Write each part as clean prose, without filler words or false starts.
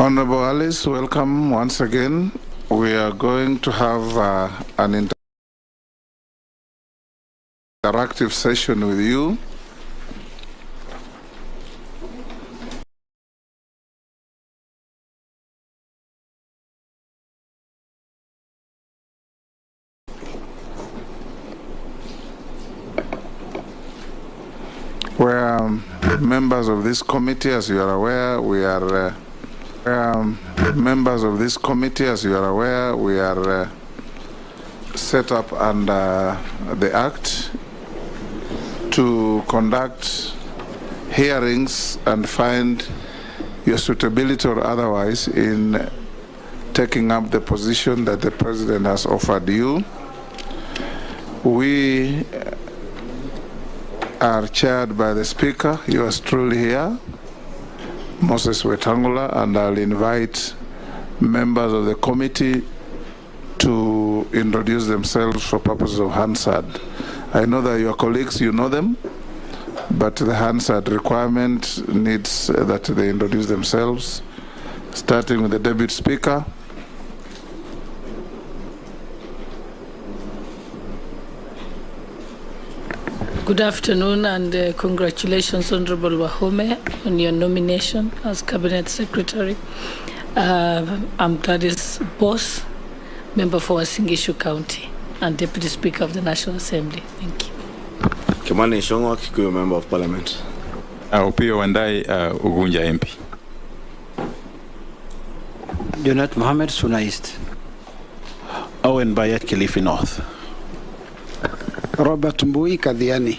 Honorable Alice, welcome once again. We are going to have an interactive session with you. We're members of this committee, as you are aware. We are members of this committee, as you are aware. We are set up under the Act to conduct hearings and find your suitability or otherwise in taking up the position that the President has offered you. We are chaired by the Speaker, yours truly here, Moses Wetangula, and I'll invite members of the committee to introduce themselves for purposes of Hansard. I know that your colleagues, you know them, but the Hansard requirement needs that they introduce themselves, starting with the Deputy Speaker. Good afternoon and congratulations, Honorable Wahome, on your nomination as Cabinet Secretary. I'm Gladys Boss, member for Wasingishu County and Deputy Speaker of the National Assembly. Thank you. Kimani Shongwa, Kikuyu Member of Parliament. Upio Wandai, Ugunja MP. Jonat Mohammed, Suna East. Owen Bayat, Kilifi North. Robert Mbui, Kadhiani.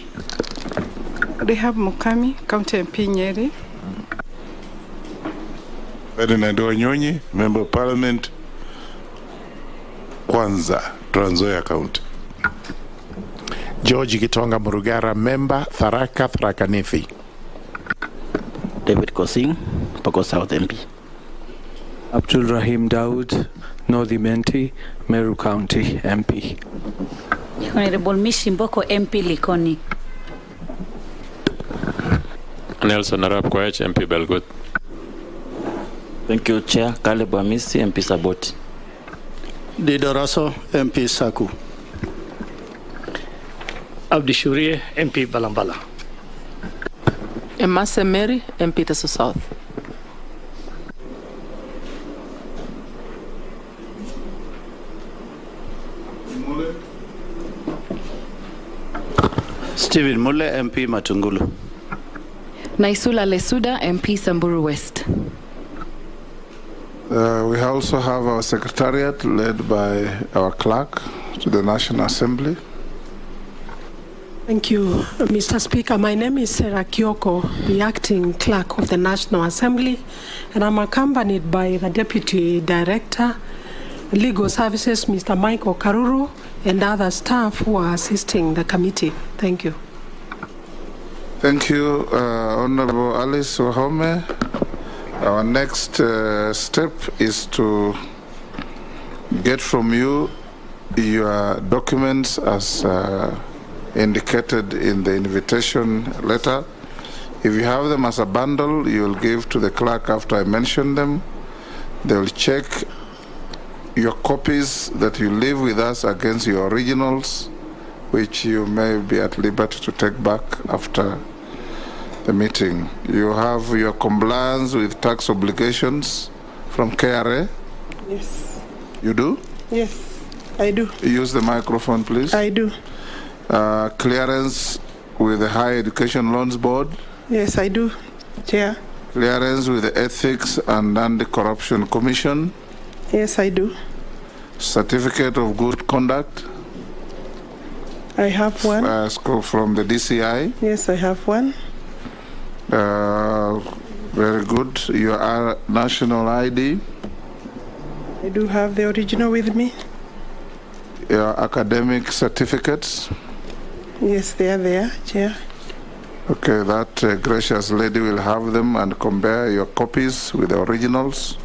Rehab Mukami, County MP Nyeri. Ferdinand Wanyonyi, Member of Parliament, Kwanza, Trans Nzoia County. George Gitonga Murugara, Member, Tharaka Nithi. David Kosing, Pokot South MP. Abdul Rahim Daud, North Imenti, Meru County MP. Honorable Mishimboko, MP Likoni. Nelson Arap Koech, MP Belgut. Thank you, Chair. Caleb Amisi, MP Saboti. Dido Rosso, MP Saku. Abdi Shurie, MP Balambala. Emase Mary, MP Teso South. Stephen Mule, MP Matungulu. Naisula Lesuda, MP Samburu West. We also have our secretariat led by our clerk to the National Assembly. Thank you, Mr. Speaker. My name is Sarah Kioko, the acting clerk of the National Assembly, and I'm accompanied by the Deputy Director, Legal Services, Mr. Michael Karuru, and other staff who are assisting the committee. Thank you. Thank you, Honorable Alice Wahome. Our next step is to get from you your documents as indicated in the invitation letter. If you have them as a bundle, you will give to the clerk after I mention them. They will check your copies that you leave with us against your originals, which you may be at liberty to take back after the meeting. You have your compliance with tax obligations from KRA? Yes. You do? Yes, I do. Use the microphone, please. I do. Clearance with the Higher Education Loans Board? Yes, I do, Chair. Clearance with the Ethics and Anti-Corruption Commission? Yes, I do. Certificate of Good Conduct? I have one. From the DCI? Yes, I have one. Very good. Your national ID? I do have the original with me. Your academic certificates? Yes, they are there, Chair. Okay, that gracious lady will have them and compare your copies with the originals.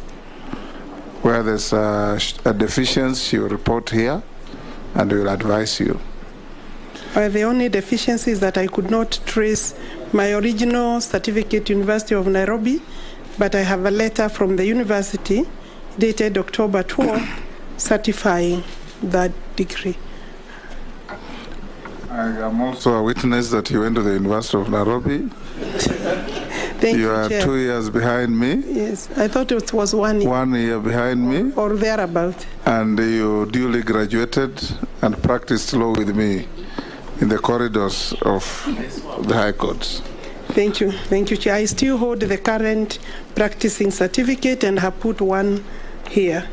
Where there's a deficiency, she will report here and we will advise you. The only deficiency is that I could not trace my original certificate, University of Nairobi, but I have a letter from the university dated October 12th certifying that degree. I am also a witness that you went to the University of Nairobi. Thank you, You are Chair. 2 years behind me. Yes, I thought it was 1 year. 1 year behind me. Or thereabout. And you duly graduated and practiced law with me in the corridors of the High Court. Thank you, Chair. I still hold the current practicing certificate and have put one here.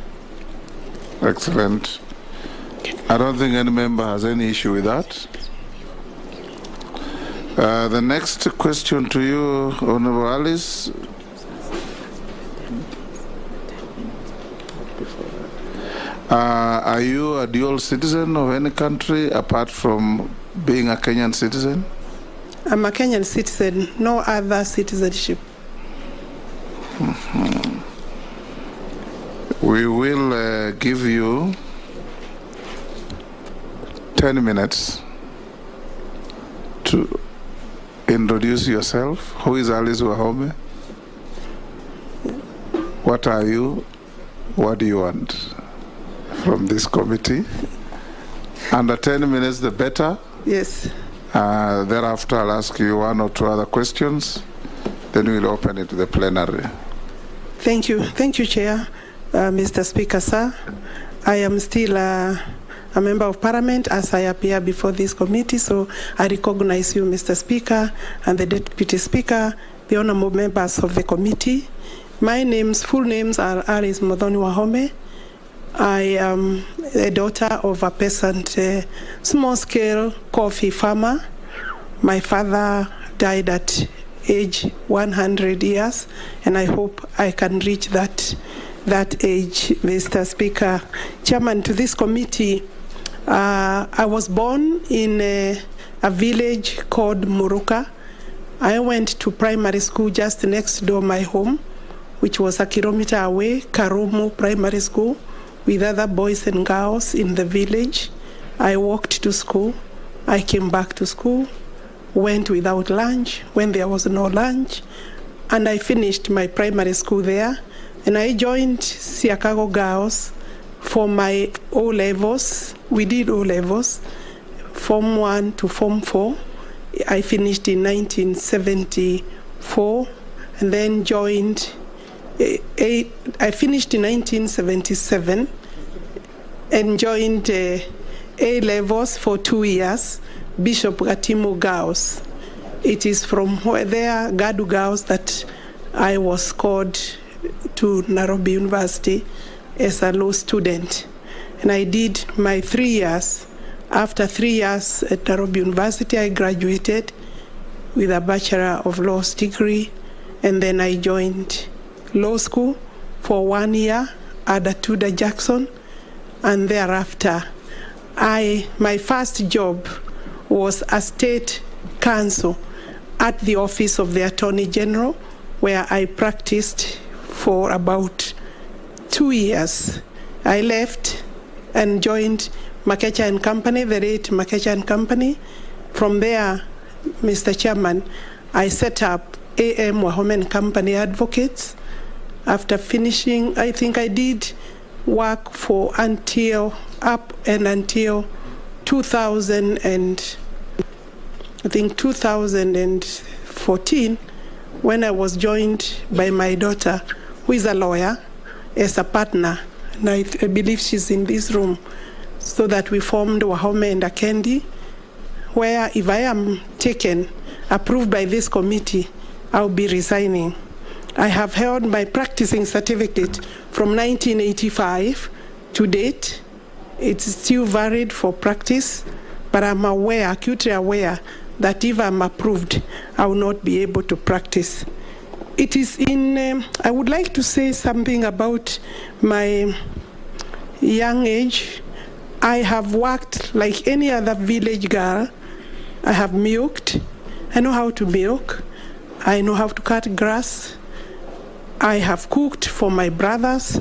Excellent. I don't think any member has any issue with that. The next question to you, Honorable Alice. Are you a dual citizen of any country apart from being a Kenyan citizen? I'm a Kenyan citizen, no other citizenship. We will give you 10 minutes to introduce yourself. Who is Alice Wahome? What are you? What do you want from this committee? Under 10 minutes, the better. Yes. Thereafter, I'll ask you one or two other questions. Then we'll open it to the plenary. Thank you, Chair. Mr. Speaker, sir. I am still a member of Parliament as I appear before this committee, so I recognize you, Mr. Speaker, and the Deputy Speaker, the honorable members of the committee. My full names are Alice Modhoni Wahome. I am a daughter of a peasant, small-scale coffee farmer. My father died at age 100 years, and I hope I can reach that age, Mr. Speaker. Chairman, to this committee, I was born in a village called Muruka. I went to primary school just next door my home, which was a kilometer away, Karumu Primary School, with other boys and girls in the village. I walked to school. I came back to school, went without lunch when there was no lunch, and I finished my primary school there. And I joined Siakago Girls for my O-levels. We did O-levels, Form 1 to Form 4. I finished in 1974, and then joined, I finished in 1977, and joined A-levels for 2 years, Bishop Gatimu Girls. It is from there, Gadu Girls, that I was called to Nairobi University as a law student. And I did my 3 years. After 3 years at Nairobi University, I graduated with a Bachelor of Laws degree, and then I joined law school for 1 year at Tudor Jackson, and thereafter, my first job was a state counsel at the office of the Attorney General, where I practiced for about 2 years. I left and joined Makecha and Company, the late Makecha and Company. From there, Mr. Chairman, I set up AM Wahome and Company Advocates. After finishing, I think I did work for until 2014, when I was joined by my daughter, who is a lawyer, as a partner, and I believe she's in this room, so that we formed Wahome and Akendi, where if I am approved by this committee, I'll be resigning. I have held my practicing certificate from 1985 to date. It's still valid for practice, but I'm acutely aware that if I'm approved, I will not be able to practice. It is I would like to say something about my young age. I have worked like any other village girl. I have milked. I know how to milk. I know how to cut grass. I have cooked for my brothers,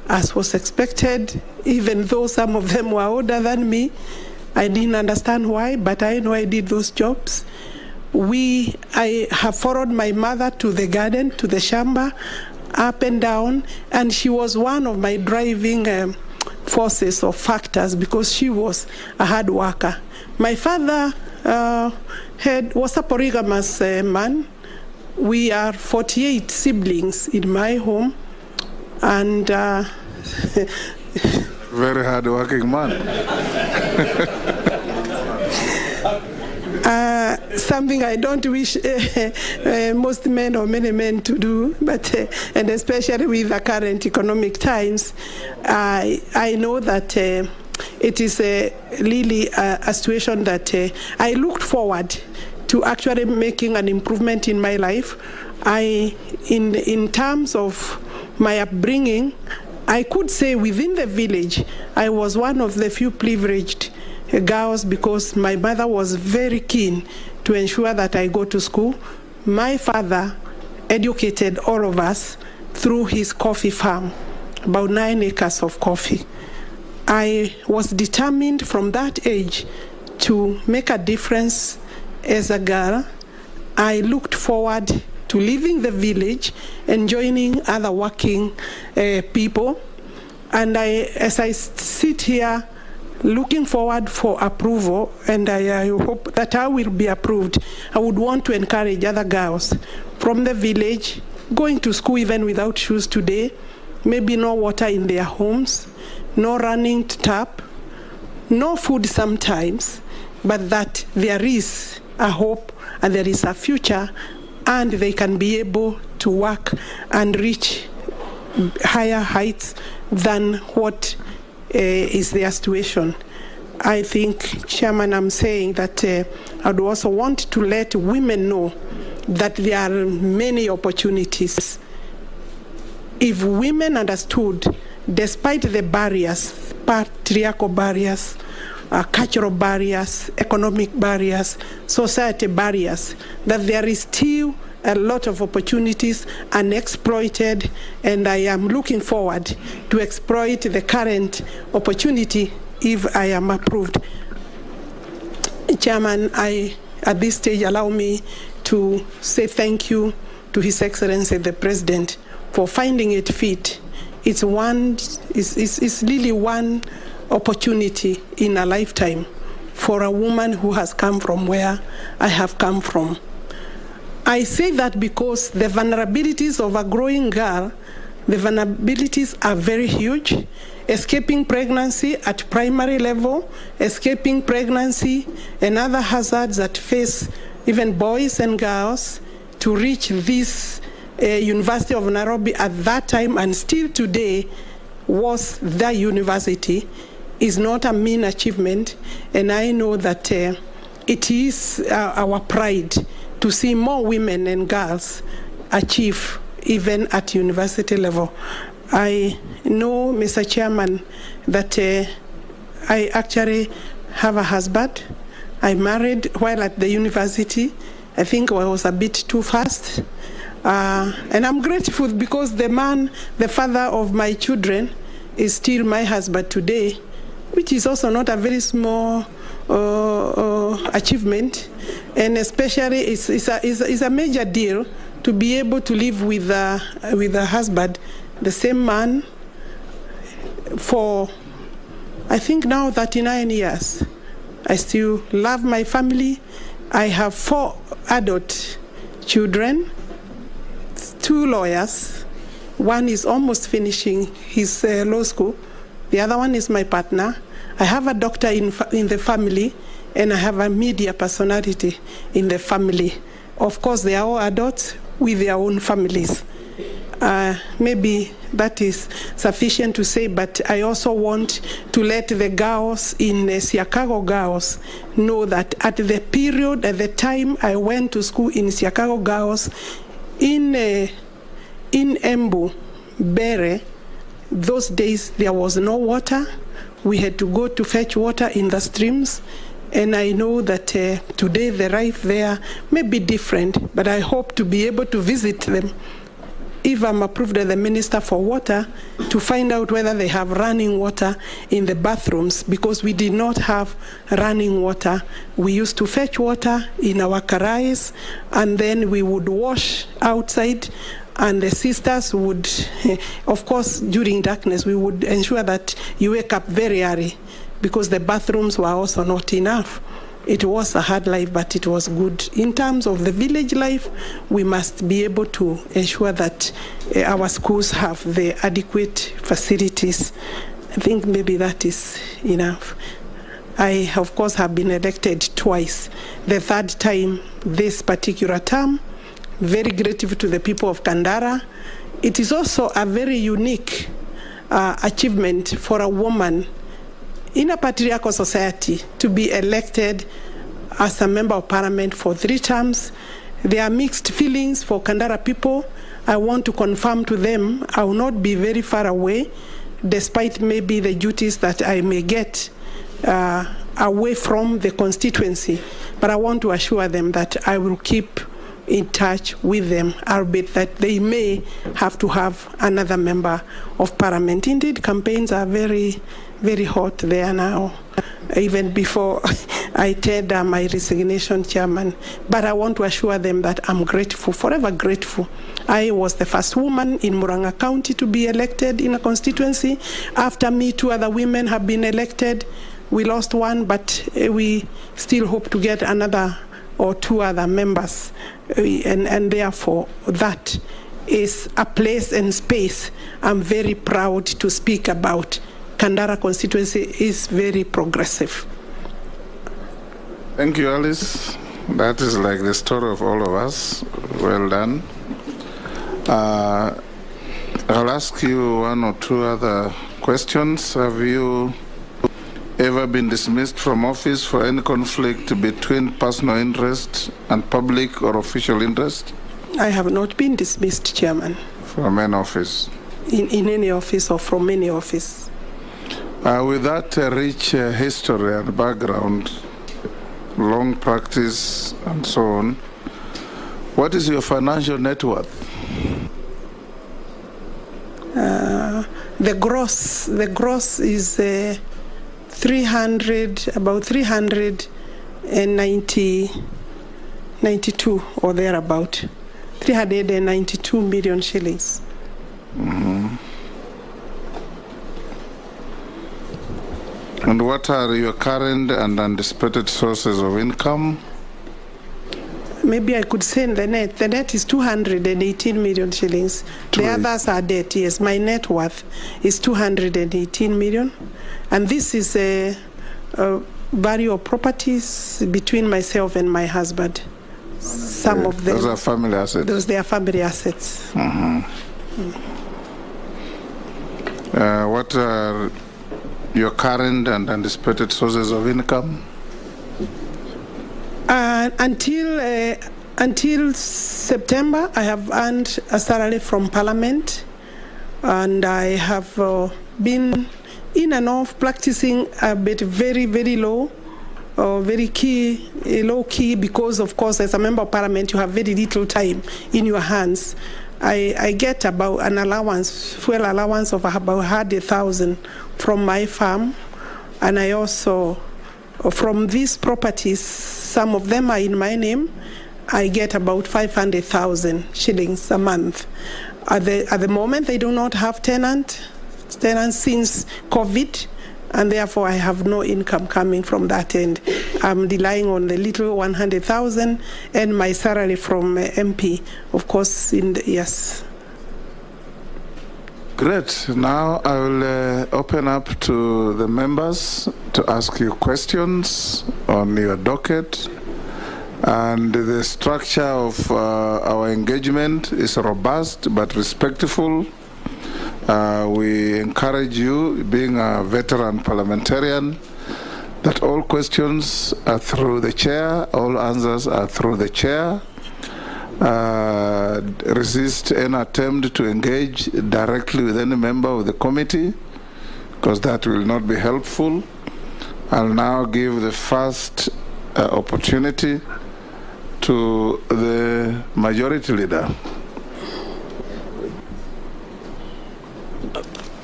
as was expected, even though some of them were older than me. I didn't understand why, but I know I did those jobs. I have followed my mother to the garden, to the shamba. up and down, and she was one of my driving forces or factors because she was a hard worker. My father was a polygamous man. We are 48 siblings in my home, and very hard-working man. Something I don't wish most men or many men to do, but and especially with the current economic times, I know that it is really a situation that I looked forward to actually making an improvement in my life. In terms of my upbringing, I could say within the village, I was one of the few privileged girls because my mother was very keen to ensure that I go to school. My father educated all of us through his coffee farm, about 9 acres of coffee. I was determined from that age to make a difference as a girl. I looked forward to leaving the village and joining other working people. And as I sit here looking forward for approval, and I hope that I will be approved, I would want to encourage other girls from the village going to school even without shoes today, maybe no water in their homes, no running tap, no food sometimes, but that there is a hope and there is a future, and they can be able to work and reach higher heights than what is their situation. I think, Chairman, I'm saying that I would also want to let women know that there are many opportunities. If women understood, despite the barriers, patriarchal barriers, cultural barriers, economic barriers, society barriers, that there is still a lot of opportunities unexploited, and I am looking forward to exploit the current opportunity if I am approved. Chairman, at this stage, allow me to say thank you to His Excellency the President for finding it fit. It's really one opportunity in a lifetime for a woman who has come from where I have come from. I say that because the vulnerabilities of a growing girl, the vulnerabilities are very huge. Escaping pregnancy at primary level, escaping pregnancy and other hazards that face even boys and girls to reach this University of Nairobi at that time and still today was the university is not a mean achievement, and I know that it is our pride to see more women and girls achieve even at university level. I know, Mr. Chairman, that I actually have a husband. I married while at the university. I think I was a bit too fast. And I'm grateful because the man, the father of my children, is still my husband today, which is also not a very small achievement. And especially it's a major deal to be able to live with a husband, the same man, for I think now 39 years. I still love my family. I have 4 adult children, 2 lawyers. One is almost finishing his law school. The other one is my partner. I have a doctor in the family, and I have a media personality in the family. Of course, they are all adults with their own families. Maybe that is sufficient to say, but I also want to let the girls in Chicago girls know that at the period, at the time I went to school in Chicago girls, in Embu, Bere, those days there was no water. We had to go to fetch water in the streams. And I know that today the life there may be different, but I hope to be able to visit them if I'm approved as the Minister for Water, to find out whether they have running water in the bathrooms, because we did not have running water. We used to fetch water in our karais, and then we would wash outside And the sisters would, of course, during darkness, we would ensure that you wake up very early because the bathrooms were also not enough. It was a hard life, but it was good. In terms of the village life, we must be able to ensure that our schools have the adequate facilities. I think maybe that is enough. I, of course, have been elected twice. The third time this particular term. Very grateful to the people of Kandara. It is also a very unique achievement for a woman in a patriarchal society to be elected as a member of parliament for 3 terms. There are mixed feelings for Kandara people. I want to confirm to them I will not be very far away, despite maybe the duties that I may get away from the constituency. But I want to assure them that I will keep in touch with them, albeit that they may have to have another member of parliament. Indeed, campaigns are very, very hot there now, even before I tender my resignation, Chairman. But I want to assure them that I'm grateful, forever grateful. I was the first woman in Murang'a County to be elected in a constituency. After me, 2 other women have been elected. We lost one, but we still hope to get another or 2 other members, and therefore that is a place and space I'm very proud to speak about. Kandara constituency is very progressive. Thank you, Alice. That is like the story of all of us. Well done. I'll ask you 1 or 2 other questions. Have you ever been dismissed from office for any conflict between personal interest and public or official interest? I have not been dismissed, Chairman. From any office? In any office or from any office. With that rich history and background, long practice and so on, what is your financial net worth? The gross is about 392 or thereabout, 392 million shillings. Mm-hmm. And what are your current and anticipated sources of income? Maybe I could say the net. The net is 218 million shillings. The others are debt, yes. My net worth is 218 million. And this is a value of properties between myself and my husband. Some of them. Those are family assets? Those, they are family assets. Mm-hmm. What are your current and anticipated sources of income? Until September, I have earned a salary from Parliament, and I have been in and off practicing a bit very, very low, low key, because of course as a member of Parliament you have very little time in your hands. I get about an allowance, fuel allowance of about 100,000 from my farm, and I also, from these properties, some of them are in my name, I get about 500,000 shillings a month. At the moment, they do not have tenants since COVID, and therefore I have no income coming from that end. I'm relying on the little 100,000 and my salary from MP, of course, yes. Great. Now I will open up to the members to ask you questions on your docket. And the structure of our engagement is robust but respectful. We encourage you, being a veteran parliamentarian, that all questions are through the chair, all answers are through the chair. Resist any attempt to engage directly with any member of the committee, because that will not be helpful. I'll now give the first opportunity to the majority leader.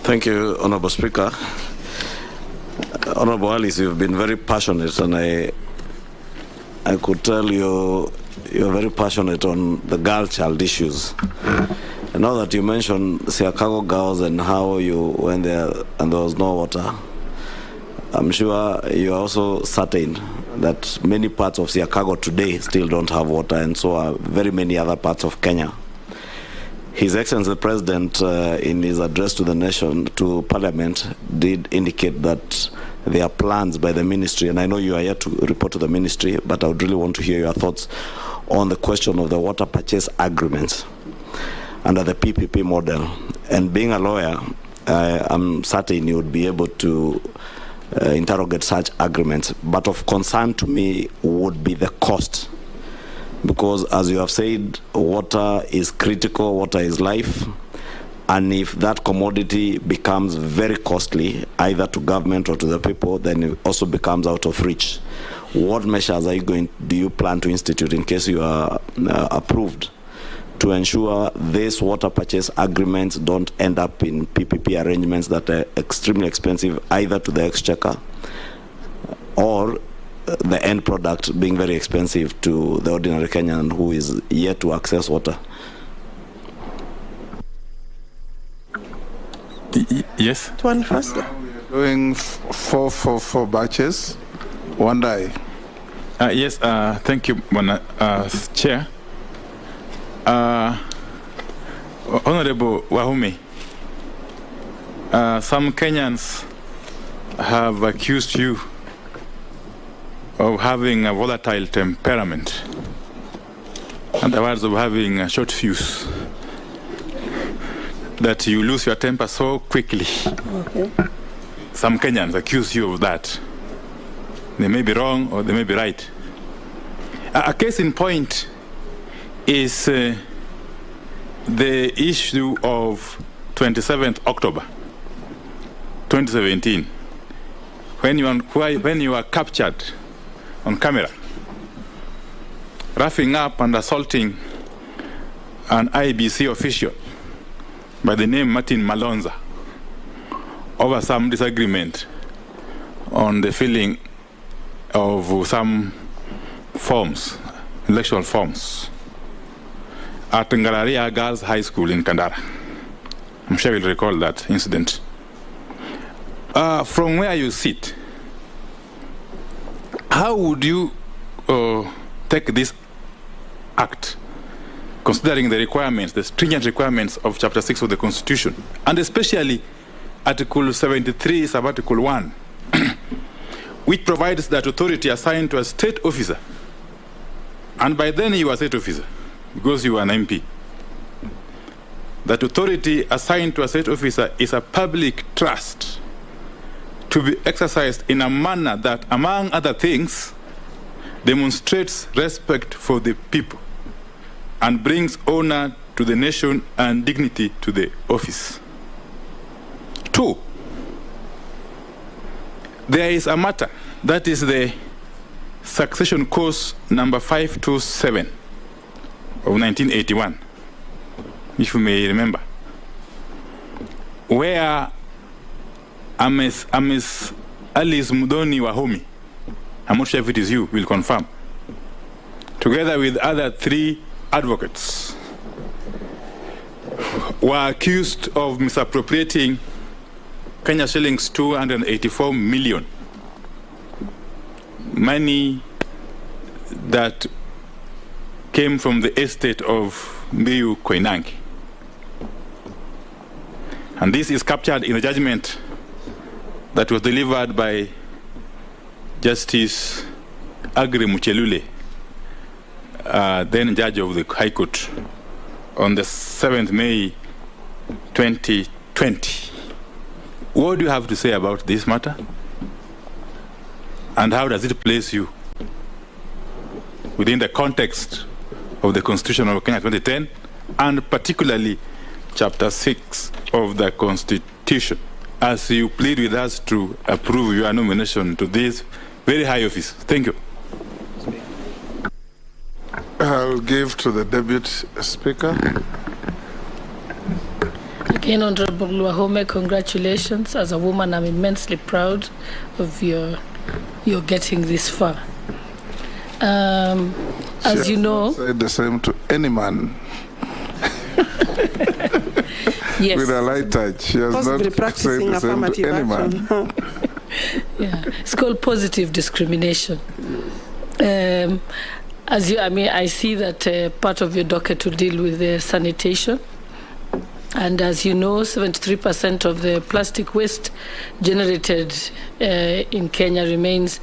Thank you, Honorable Speaker. Honorable Alice, you've been very passionate, and I could tell you're very passionate on the girl child issues. Now that you mentioned Siakago girls and how you went there and there was no water, I'm sure you are also certain that many parts of Siakago today still don't have water, and so are very many other parts of Kenya. His Excellency the President, in his address to the nation, to Parliament, did indicate that there are plans by the ministry, and I know you are yet to report to the ministry, but I would really want to hear your thoughts on the question of the water purchase agreements under the PPP model. And being a lawyer, I'm certain you would be able to interrogate such agreements. But of concern to me would be the cost. Because as you have said, water is critical, water is life. And if that commodity becomes very costly, either to government or to the people, then it also becomes out of reach. What measures do you plan to institute in case you are approved to ensure these water purchase agreements don't end up in PPP arrangements that are extremely expensive, either to the exchequer or the end product being very expensive to the ordinary Kenyan who is yet to access water? Yes. One first. Doing 4 batches, one day. Yes, thank you, Chair. Honorable Wahome, some Kenyans have accused you of having a volatile temperament, in other words, of having a short fuse, that you lose your temper so quickly. Okay. Some Kenyans accuse you of that. They may be wrong or they may be right. A case in point is the issue of 27th October 2017, when you were captured on camera roughing up and assaulting an IBC official by the name Martin Malonza over some disagreement on the filling of some forms, electoral forms, at Ngalaria Girls High School in Kandara. I'm sure you'll recall that incident. From where you sit, how would you take this act, considering the requirements, the stringent requirements of Chapter 6 of the Constitution, and especially Article 73, Sub-Article 1, which provides that authority assigned to a state officer, and by then you are a state officer, because you are an MP. That authority assigned to a state officer is a public trust to be exercised in a manner that, among other things, demonstrates respect for the people and brings honor to the nation and dignity to the office. 2, there is a matter, that is the succession course number 527 of 1981, if you may remember, where Ms. Alice Mudoni Wahome, I'm not sure if it is you, will confirm, together with other 3 advocates, were accused of misappropriating Kenya shillings 284 million, money that came from the estate of Mbiu Koinange. And this is captured in a judgment that was delivered by Justice Agri Muchelule, then judge of the High Court, on the 7th May 2020. What do you have to say about this matter? And how does it place you within the context of the Constitution of Kenya 2010, and particularly Chapter 6 of the Constitution, as you plead with us to approve your nomination to this very high office? Thank you. I'll give to the Deputy Speaker. Again, Honorable Wahome, congratulations. As a woman, I'm immensely proud of your getting this far. As you know, say the same to any man. Yes. With a light touch. She has Possibly not practicing said the same to affirmative any man. action. Yeah, it's called positive discrimination. I see that part of your docket will deal with sanitation. And as you know, 73% of the plastic waste generated in Kenya remains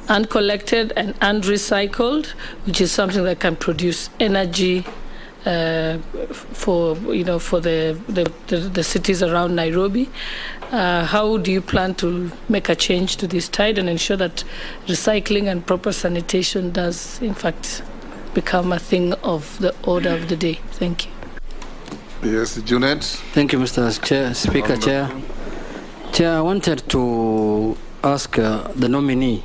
uncollected and unrecycled, which is something that can produce energy for the cities around Nairobi. How do you plan to make a change to this tide and ensure that recycling and proper sanitation does, in fact, become a thing of the order of the day? Thank you. Yes, Junet. Thank you, Mr. Speaker. Chair, I wanted to ask the nominee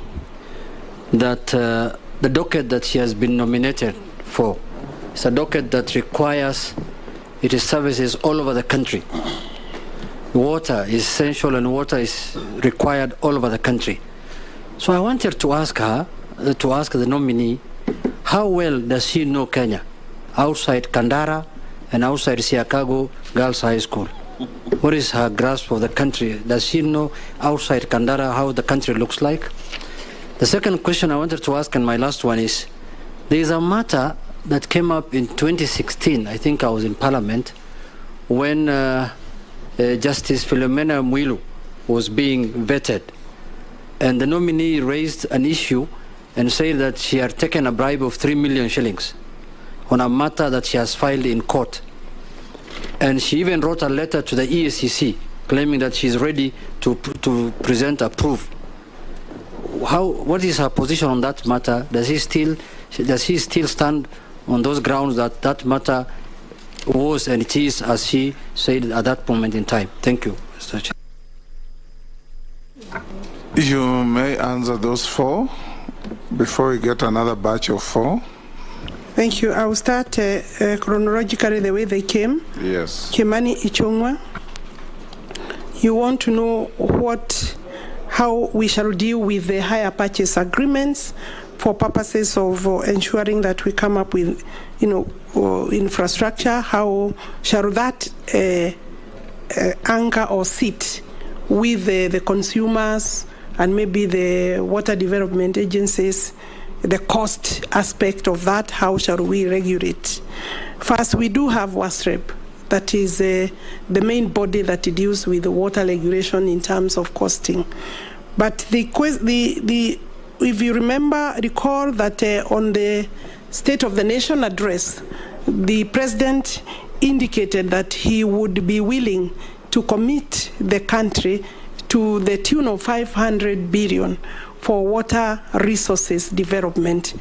that the docket that she has been nominated for is a docket that requires its services all over the country. Water is essential and water is required all over the country. So I wanted to ask her, to ask the nominee, how well does she know Kenya outside Kandara and outside Siakago Girls High School? What is her grasp of the country? Does she know outside Kandara how the country looks like? The second question I wanted to ask, and my last one, is there is a matter that came up in 2016, I think I was in Parliament, when Justice Philomena Mwilu was being vetted. And the nominee raised an issue and said that she had taken a bribe of 3 million shillings on a matter that she has filed in court. And she even wrote a letter to the EACC claiming that she's ready to present a proof. What is her position on that matter? Does she still stand on those grounds that that matter was and it is as she said at that moment in time? Thank you, Mr. Chair. You may answer those four before we get another batch of four. Thank you. I will start chronologically the way they came. Yes. Kimani Ichung'wa, you want to know how we shall deal with the hire purchase agreements for purposes of ensuring that we come up with, infrastructure. How shall that anchor or sit with the consumers and maybe the water development agencies? The cost aspect of that, how shall we regulate? First, we do have WASREP, that is the main body that deals with the water regulation in terms of costing. But if you recall that on the State of the Nation address, the President indicated that he would be willing to commit the country to the tune of 500 billion for water resources development.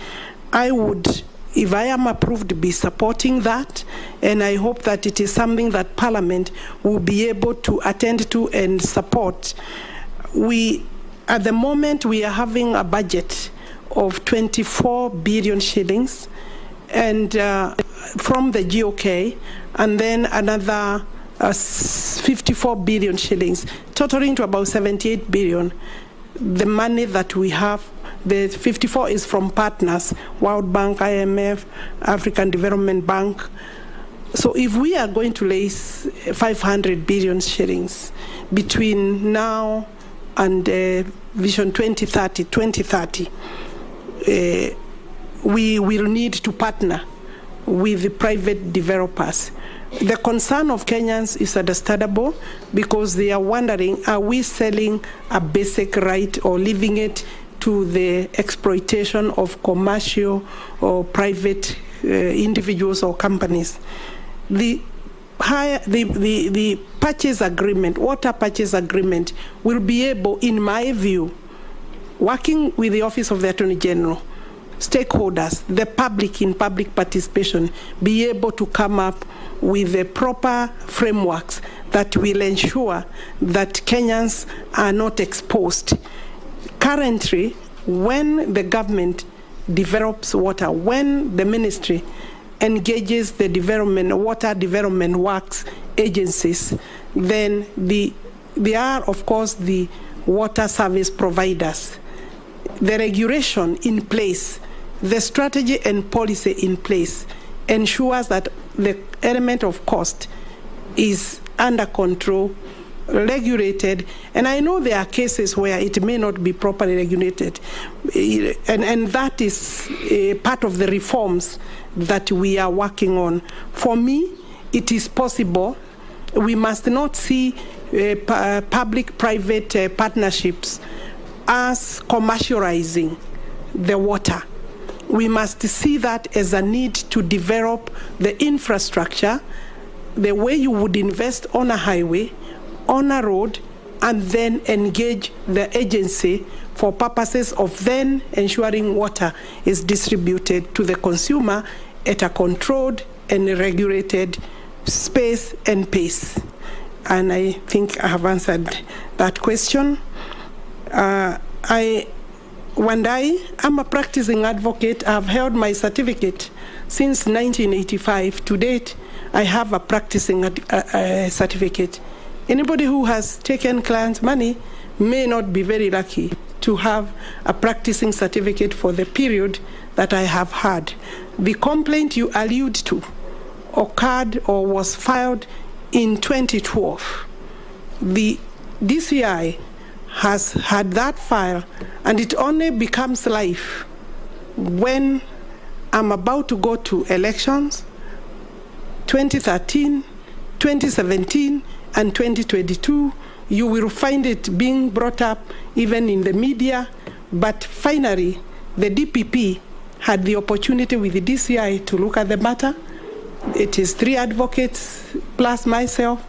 I would, if I am approved, be supporting that, and I hope that it is something that Parliament will be able to attend to and support. At the moment, we are having a budget of 24 billion shillings, and from the GOK, and then another 54 billion shillings, totaling to about 78 billion. The money that we have, the 54 is from partners, World Bank, IMF, African Development Bank. So if we are going to raise 500 billion shillings between now and Vision 2030, we will need to partner with the private developers. The concern of Kenyans is understandable because they are wondering, are we selling a basic right or leaving it to the exploitation of commercial or private individuals or companies? The purchase agreement, water purchase agreement, will be able, in my view, working with the Office of the Attorney General, stakeholders, the public in public participation, be able to come up with the proper frameworks that will ensure that Kenyans are not exposed. Currently, when the government develops water, when the ministry engages the water development works agencies, then they are, of course, the water service providers. The regulation in place, the strategy and policy in place ensures that the element of cost is under control, regulated, and I know there are cases where it may not be properly regulated, and that is part of the reforms that we are working on. For me, it is possible. We must not see public-private partnerships as commercializing the water. We must see that as a need to develop the infrastructure, the way you would invest on a highway, on a road, and then engage the agency for purposes of then ensuring water is distributed to the consumer at a controlled and regulated space and pace. And I think I have answered that question. I'm a practicing advocate. I've held my certificate since 1985. To date, I have a practicing certificate. Anybody who has taken clients' money may not be very lucky to have a practicing certificate for the period that I have had. The complaint you allude to occurred or was filed in 2012. The DCI has had that file, and it only becomes live when I'm about to go to elections, 2013, 2017, and 2022. You will find it being brought up even in the media, but finally, the DPP had the opportunity with the DCI to look at the matter. It is 3 advocates plus myself,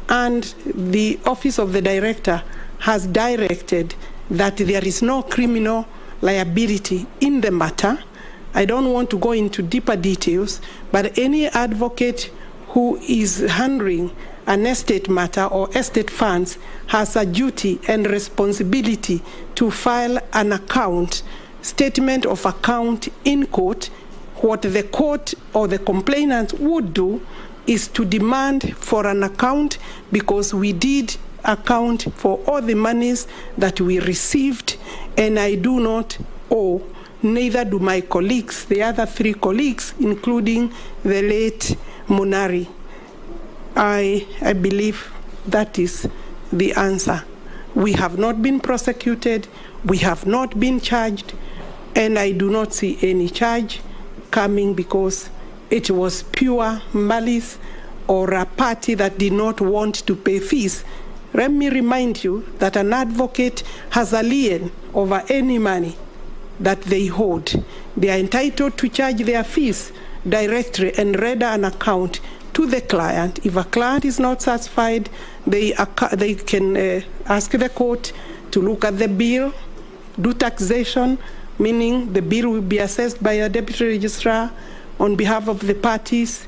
and the Office of the Director has directed that there is no criminal liability in the matter. I don't want to go into deeper details, but any advocate who is handling an estate matter or estate funds has a duty and responsibility to file an account, statement of account in court. What the court or the complainant would do is to demand for an account, because we did account for all the monies that we received, and I do not owe, neither do my colleagues, the other 3 colleagues, including the late Munari. I believe that is the answer. We have not been prosecuted, we have not been charged, and I do not see any charge coming because it was pure malice or a party that did not want to pay fees. Let me remind you that an advocate has a lien over any money that they hold. They are entitled to charge their fees directly and render an account to the client. If a client is not satisfied, they can ask the court to look at the bill, do taxation, meaning the bill will be assessed by a deputy registrar on behalf of the parties.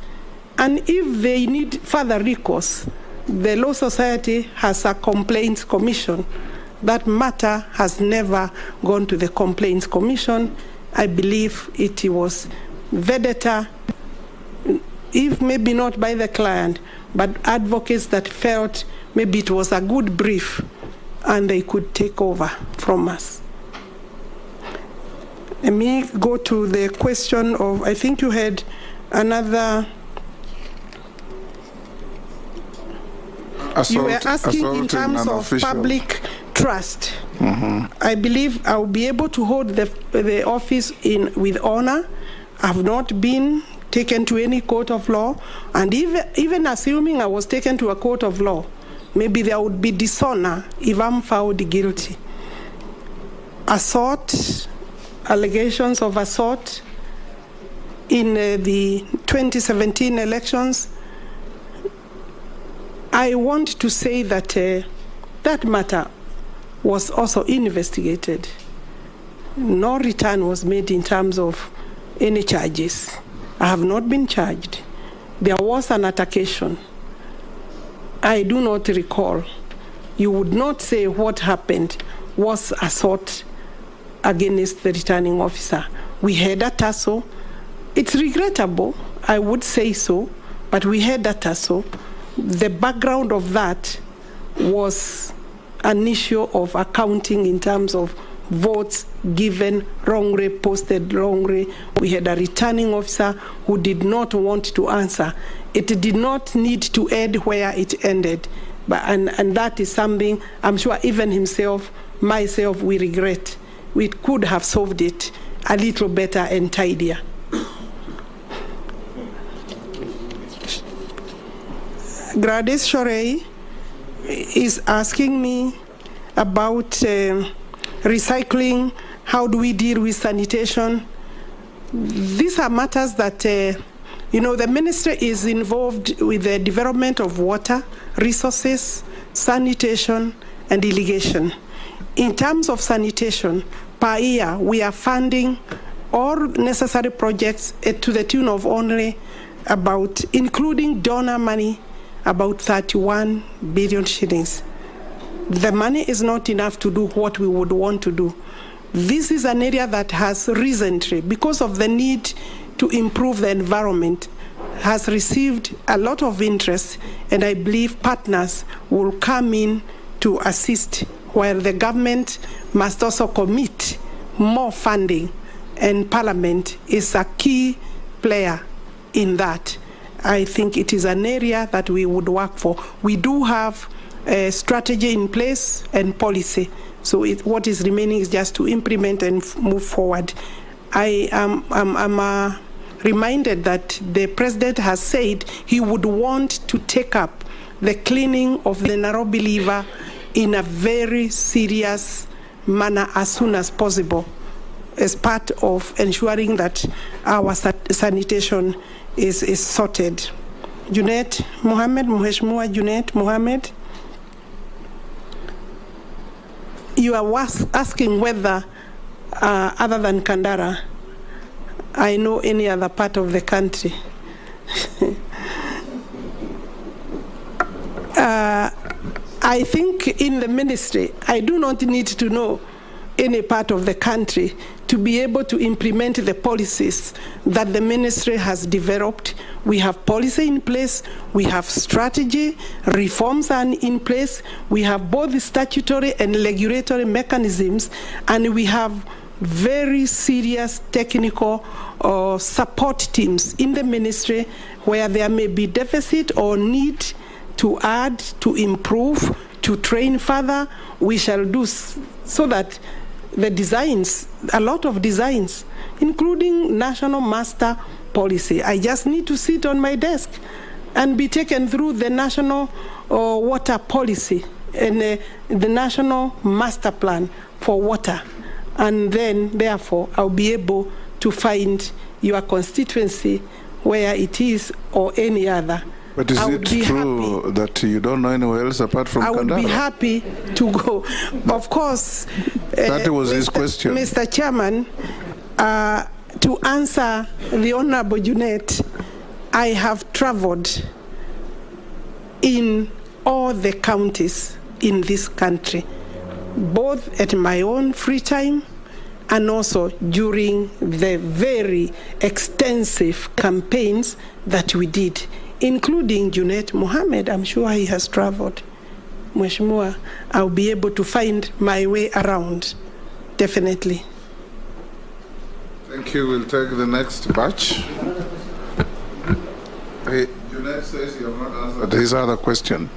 And if they need further recourse, the Law Society has a complaints commission. That matter has never gone to the complaints commission. I believe it was vendetta, if maybe not by the client, but advocates that felt maybe it was a good brief and they could take over from us. Let me go to the question of, I think you had another. You were asking in terms of public trust. I believe I will be able to hold the office with honor. I have not been taken to any court of law, and even assuming I was taken to a court of law, maybe there would be dishonor if I'm found guilty. Assault, allegations of assault in the 2017 elections, I want to say that that matter was also investigated. No return was made in terms of any charges. I have not been charged. There was an altercation. I do not recall. You would not say what happened was assault against the returning officer. We had a tussle. It's regrettable, I would say so, but we had a tussle. The background of that was an issue of accounting in terms of votes given wrongly, posted wrongly. We had a returning officer who did not want to answer. It did not need to end where it ended. And that is something I'm sure even myself, we regret. We could have solved it a little better and tidier. Gladys Shorey is asking me about recycling. How do we deal with sanitation? These are matters that, the ministry is involved with the development of water, resources, sanitation, and irrigation. In terms of sanitation, per year, we are funding all necessary projects to the tune of only about, including donor money, about 31 billion shillings. The money is not enough to do what we would want to do. This is an area that has recently, because of the need to improve the environment, has received a lot of interest, and I believe partners will come in to assist, while the government must also commit more funding, and Parliament is a key player in that. I think it is an area that we would work for. We do have a strategy in place and policy, so what is remaining is just to implement and move forward. I am reminded that the President has said he would want to take up the cleaning of the Nairobi River in a very serious manner as soon as possible, as part of ensuring that our sanitation is sorted. Junet Mohammed, Mheshimiwa Junet Mohammed, you are asking whether, other than Kandara, I know any other part of the country. I think in the ministry, I do not need to know any part of the country to be able to implement the policies that the ministry has developed. We have policy in place, we have strategy, reforms are in place, we have both statutory and regulatory mechanisms, and we have very serious technical support teams in the ministry where there may be deficit or need to add, to improve, to train further. We shall do so that the designs, a lot of designs, including national master policy. I just need to sit on my desk and be taken through the national water policy and the national master plan for water. And then, therefore, I'll be able to find your constituency where it is or any other. But is it true that you don't know anywhere else apart from Kandara? I would be happy to go. Of course, that was his question. Mr. Chairman, to answer the Honorable Junet, I have traveled in all the counties in this country, both at my own free time and also during the very extensive campaigns that we did, including Junet Mohammed. I'm sure he has traveled. Mheshimiwa, I'll be able to find my way around, definitely. Thank you. We'll take the next batch. Hey, Junet says you have not answered his other question.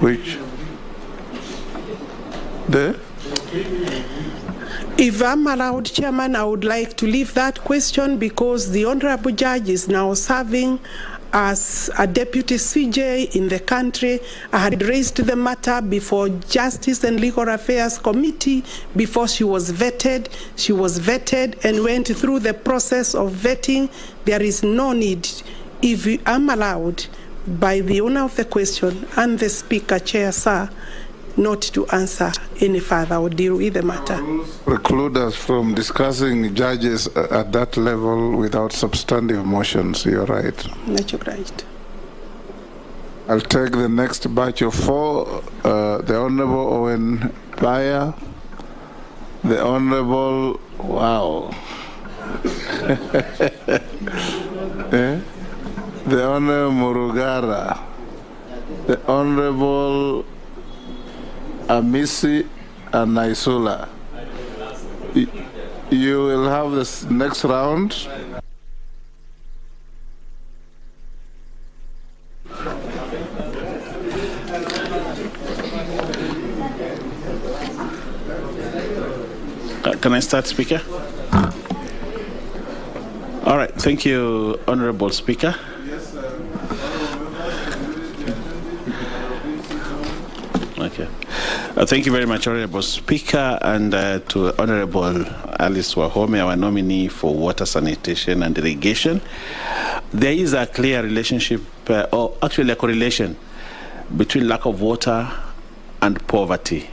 Which? There? If I'm allowed, Chairman, I would like to leave that question because the Honorable Judge is now serving as a deputy CJ in the country. I had raised the matter before Justice and Legal Affairs Committee before she was vetted. She was vetted and went through the process of vetting. There is no need, if I'm allowed, by the owner of the question and the Speaker, Chair, sir, not to answer any further or deal with the matter. Preclude us from discussing judges at that level without substantive motions. You're right. That's right. I'll take the next batch of 4. The Honorable Owen Paya, the Honorable, wow. The Honorable Murugara, the Honorable Amisi and Naisula, You will have this next round. Can I start, Speaker? All right. Thank you, Honorable Speaker. Okay. Thank you very much, Honorable Speaker, and to Honorable Alice Wahome, our nominee for water, sanitation, and irrigation. There is a clear relationship, or actually a correlation, between lack of water and poverty.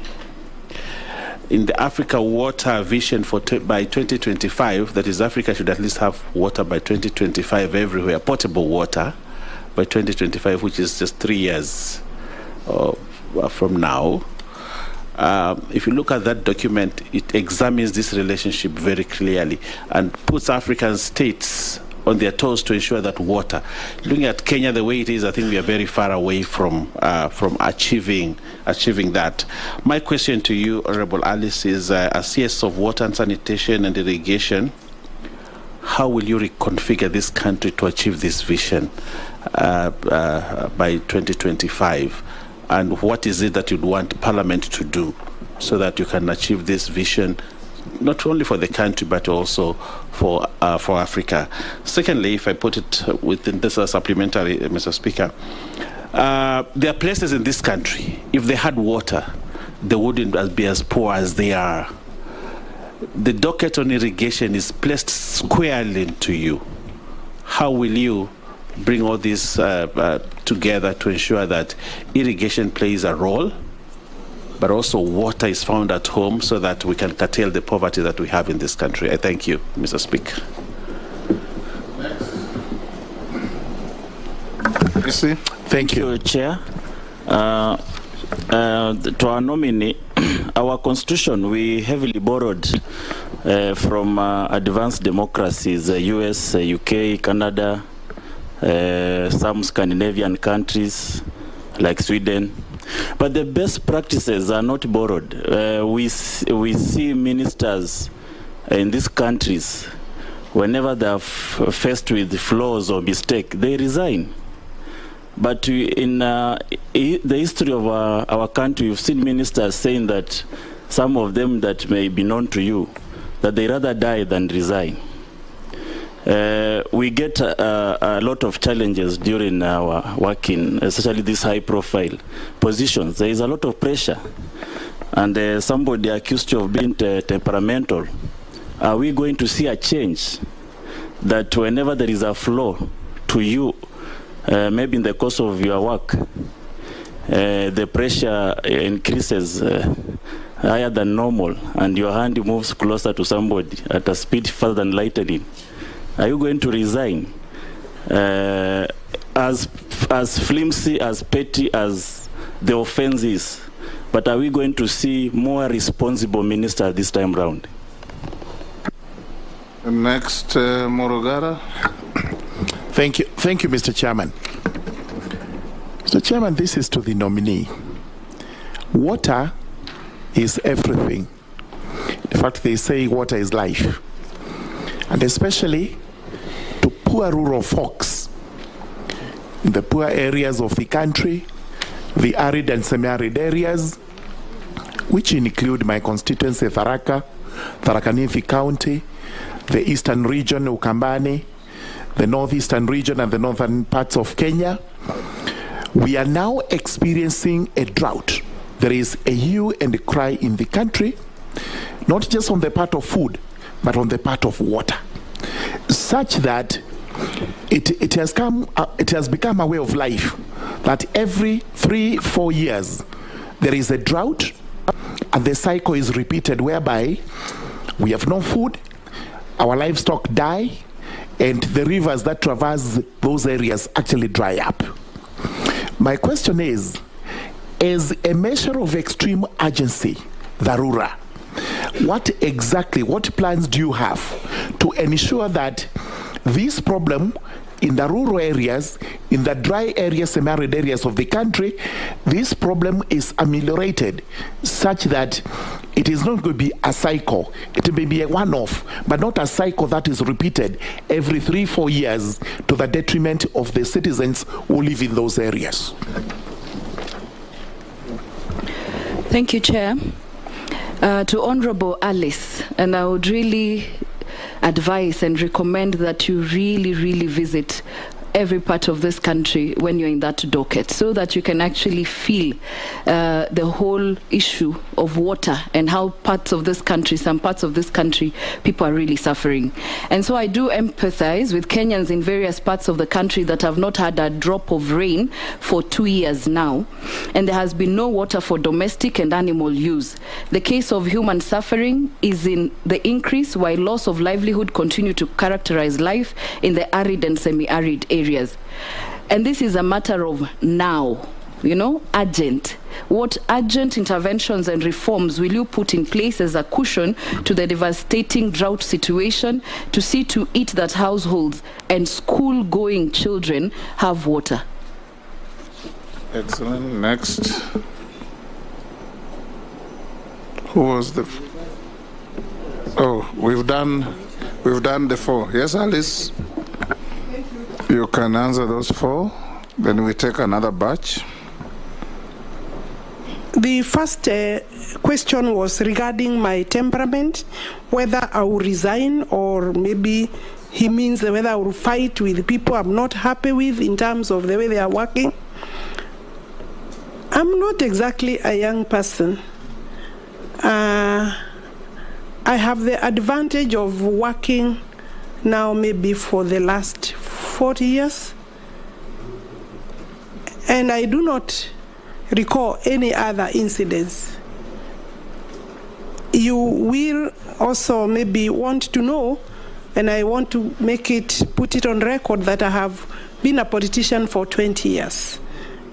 In the Africa Water Vision by 2025, that is, Africa should at least have water by 2025 everywhere, potable water by 2025, which is just 3 years from now. If you look at that document, it examines this relationship very clearly and puts African states on their toes to ensure that water. Looking at Kenya the way it is, I think we are very far away from achieving that. My question to you, Honorable Alice, is as CS of Water and Sanitation and Irrigation, how will you reconfigure this country to achieve this vision by 2025? And what is it that you'd want Parliament to do so that you can achieve this vision, not only for the country, but also for Africa? Secondly, if I put it within this supplementary, Mr. Speaker, there are places in this country, if they had water, they wouldn't be as poor as they are. The docket on irrigation is placed squarely into you. How will you bring all this together to ensure that irrigation plays a role, but also water is found at home so that we can curtail the poverty that we have in this country? I thank you, Mr. Speaker. Thank you, Chair. To our nominee, our constitution, we heavily borrowed from advanced democracies, US, UK, Canada, some Scandinavian countries like Sweden. But the best practices are not borrowed. We see ministers in these countries, whenever they are faced with flaws or mistake, they resign. But in the history of our country, we've seen ministers saying that some of them that may be known to you, that they rather die than resign. We get a lot of challenges during our working, especially these high-profile positions. There is a lot of pressure, and somebody accused you of being temperamental. Are we going to see a change that whenever there is a flaw to you, maybe in the course of your work, the pressure increases higher than normal, and your hand moves closer to somebody at a speed faster than lightning? Are you going to resign? As flimsy, as petty as the offense is, but are we going to see more responsible ministers this time round? Next, Morogara. Thank you, Mr. Chairman. Mr. Chairman, this is to the nominee. Water is everything. In fact, they say water is life. And especially to poor rural folks in the poor areas of the country, the arid and semi-arid areas, which include my constituency, Tharaka Nithi County, the eastern region, Ukambani, the northeastern region, and the northern parts of Kenya. We are now experiencing a drought. There is a hue and a cry in the country, not just on the part of food, but on the part of water, such that it has become a way of life that every 3-4 years there is a drought, and the cycle is repeated whereby we have no food, our livestock die, and the rivers that traverse those areas actually dry up. My question is, as a measure of extreme urgency, dharura, what plans do you have to ensure that this problem in the rural areas, in the dry areas, semi-arid areas of the country, this problem is ameliorated such that it is not going to be a cycle. It may be a one-off, but not a cycle that is repeated every 3-4 years to the detriment of the citizens who live in those areas. Thank you, Chair. To Honorable Alice, and I would really advise and recommend that you really visit every part of this country when you're in that docket, so that you can actually feel the whole issue of water and how some parts of this country, people are really suffering. And so I do empathize with Kenyans in various parts of the country that have not had a drop of rain for 2 years now, and there has been no water for domestic and animal use. The case of human suffering is in the increase, while loss of livelihood continue to characterize life in the arid and semi-arid areas. And this is a matter of now, urgent. What urgent interventions and reforms will you put in place as a cushion to the devastating drought situation to see to it that households and school-going children have water? Excellent. Next. Who was the... Oh, we've done the 4. Yes, Alice? You can answer those 4, then we take another batch. The first question was regarding my temperament, whether I will resign, or maybe he means whether I will fight with people I'm not happy with in terms of the way they are working. I'm not exactly a young person. I have the advantage of working now maybe for the last 40 years, and I do not recall any other incidents. You will also maybe want to know, and I want to put it on record, that I have been a politician for 20 years.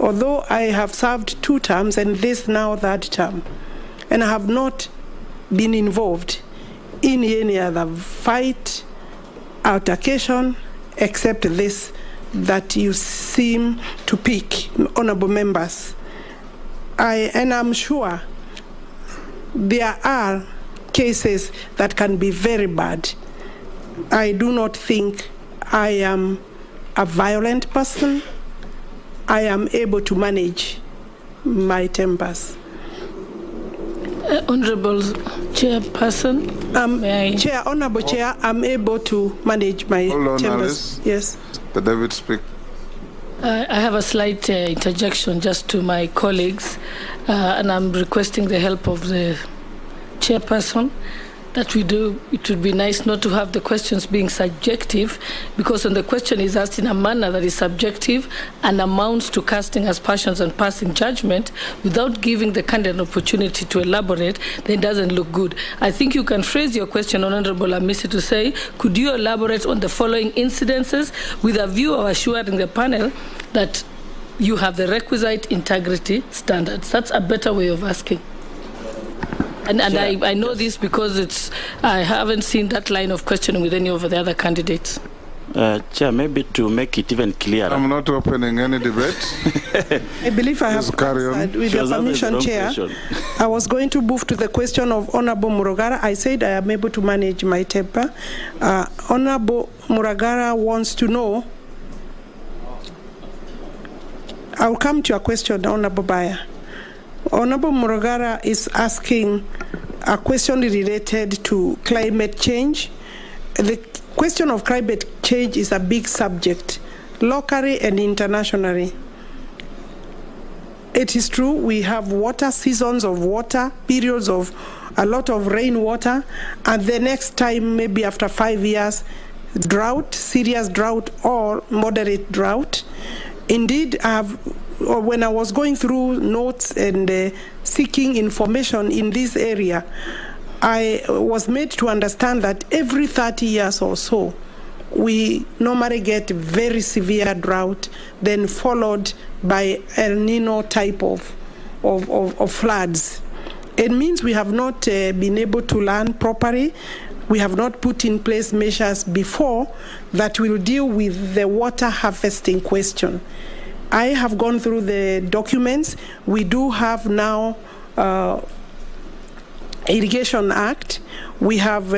Although I have served 2 terms and this now 3rd term, and I have not been involved in any other fight, altercation, except this that you seem to pick, honorable members. And I'm sure there are cases that can be very bad. I do not think I am a violent person. I am able to manage my tempers. Honorable Chairperson, Honorable Chair, I'm able to manage my tempers. Alice. Yes. The David speak. I have a slight interjection just to my colleagues, and I'm requesting the help of the chairperson that we do. It would be nice not to have the questions being subjective, because when the question is asked in a manner that is subjective and amounts to casting aspersions and passing judgment without giving the candidate an opportunity to elaborate, then it doesn't look good. I think you can phrase your question, Honorable Amisi, to say, could you elaborate on the following incidences with a view of assuring the panel that you have the requisite integrity standards? That's a better way of asking. And I know this because I haven't seen that line of questioning with any of the other candidates. Chair, maybe to make it even clearer. I'm not opening any debate. I believe I have answered. With your permission, Chair, I was going to move to the question of Honorable Muragara. I said I am able to manage my temper. Honorable Muragara wants to know. I'll come to your question, Honorable Baya. Honorable Muragara is asking a question related to climate change. The question of climate change is a big subject, locally and internationally. It is true we have water, seasons of water, periods of a lot of rainwater, and the next time, maybe after 5 years, drought, serious drought or moderate drought. Indeed, when I was going through notes and seeking information in this area, I was made to understand that every 30 years or so, we normally get very severe drought, then followed by El Nino type of floods. It means we have not been able to learn properly we have not put in place measures before that will deal with the water harvesting question. I have gone through the documents. We do have now Irrigation Act. We have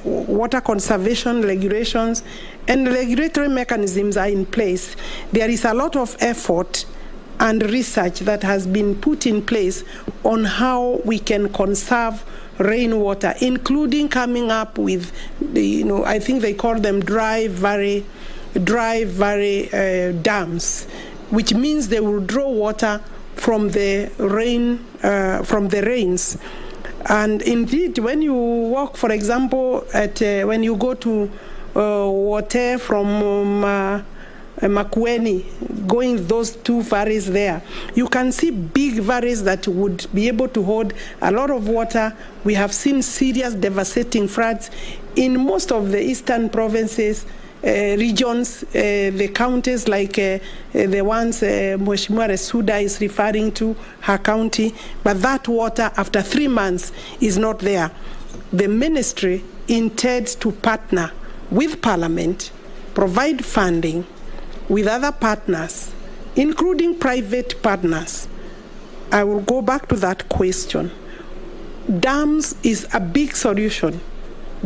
water conservation regulations, and regulatory mechanisms are in place. There is a lot of effort and research that has been put in place on how we can conserve rainwater, including coming up with, I think they call them dry valley dams, which means they will draw water from the rains. And indeed, when you walk, for example, when you go to water from Makueni, going those two valleys there, you can see big valleys that would be able to hold a lot of water. We have seen serious devastating floods in most of the eastern provinces, regions, the counties like the ones Mheshimiwa Resuda is referring to, her county, but that water after 3 months is not there. The ministry intends to partner with Parliament, provide funding with other partners, including private partners. I will go back to that question. Dams is a big solution.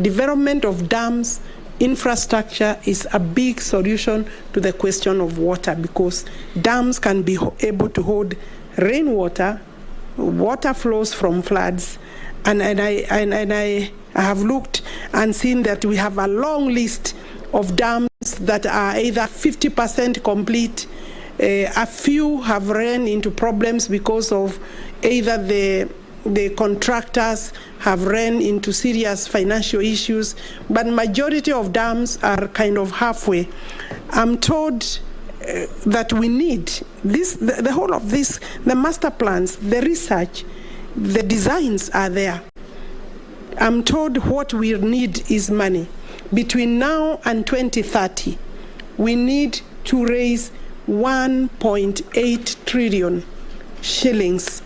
Development of dams, infrastructure is a big solution to the question of water, because dams can be able to hold rainwater, water flows from floods, and I have looked and seen that we have a long list of dams that are either 50% complete. A few have run into problems because of either the contractors have run into serious financial issues, but majority of dams are kind of halfway. I'm told that we need this, the whole of this, the master plans, the research, the designs are there. I'm told what we need is money. Between now and 2030, we need to raise 1.8 trillion shillings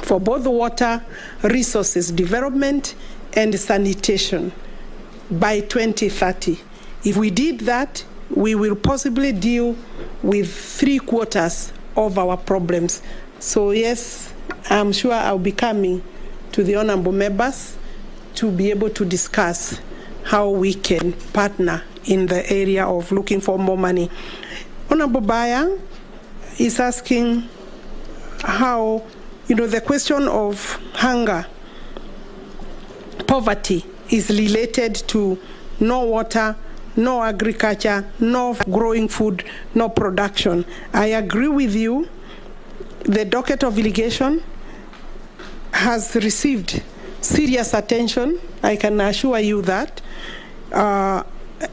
for both water resources development and sanitation by 2030. If we did that, we will possibly deal with 3/4 of our problems. So yes, I'm sure I'll be coming to the honorable members to be able to discuss how we can partner in the area of looking for more money. Honorable Bayang is asking how, the question of hunger, poverty is related to no water, no agriculture, no growing food, no production. I agree with you. The docket of irrigation has received serious attention. I can assure you that.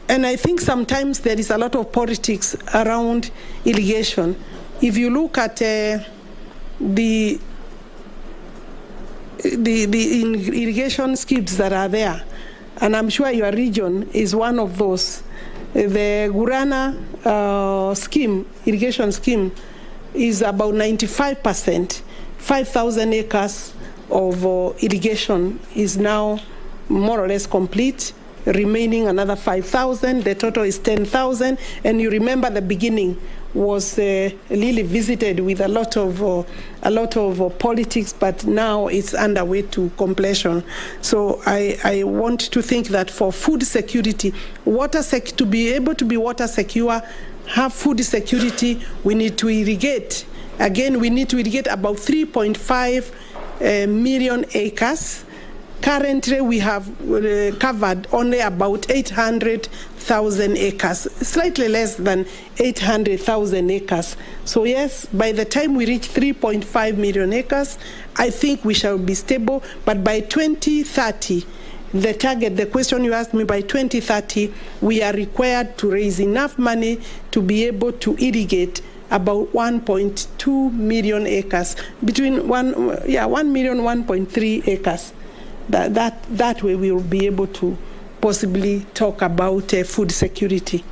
And I think sometimes there is a lot of politics around irrigation. If you look at the irrigation schemes that are there, and I'm sure your region is one of those. The Gurana irrigation scheme, is about 95%. 5,000 acres of irrigation is now more or less complete. Remaining another 5,000. The total is 10,000. And you remember the beginning was really visited with a lot of politics, but now it's underway to completion. So I want to think that for food security, to be able to be water secure, have food security, we need to irrigate. Again, we need to irrigate about 3.5 million acres. Currently, we have covered only about 800,000 acres, slightly less than 800,000 acres. So yes, by the time we reach 3.5 million acres, I think we shall be stable. But by 2030, the target, the question you asked me, by 2030, we are required to raise enough money to be able to irrigate about 1.2 million acres, between 1 million, 1.3 acres. That way we will be able to possibly talk about food security.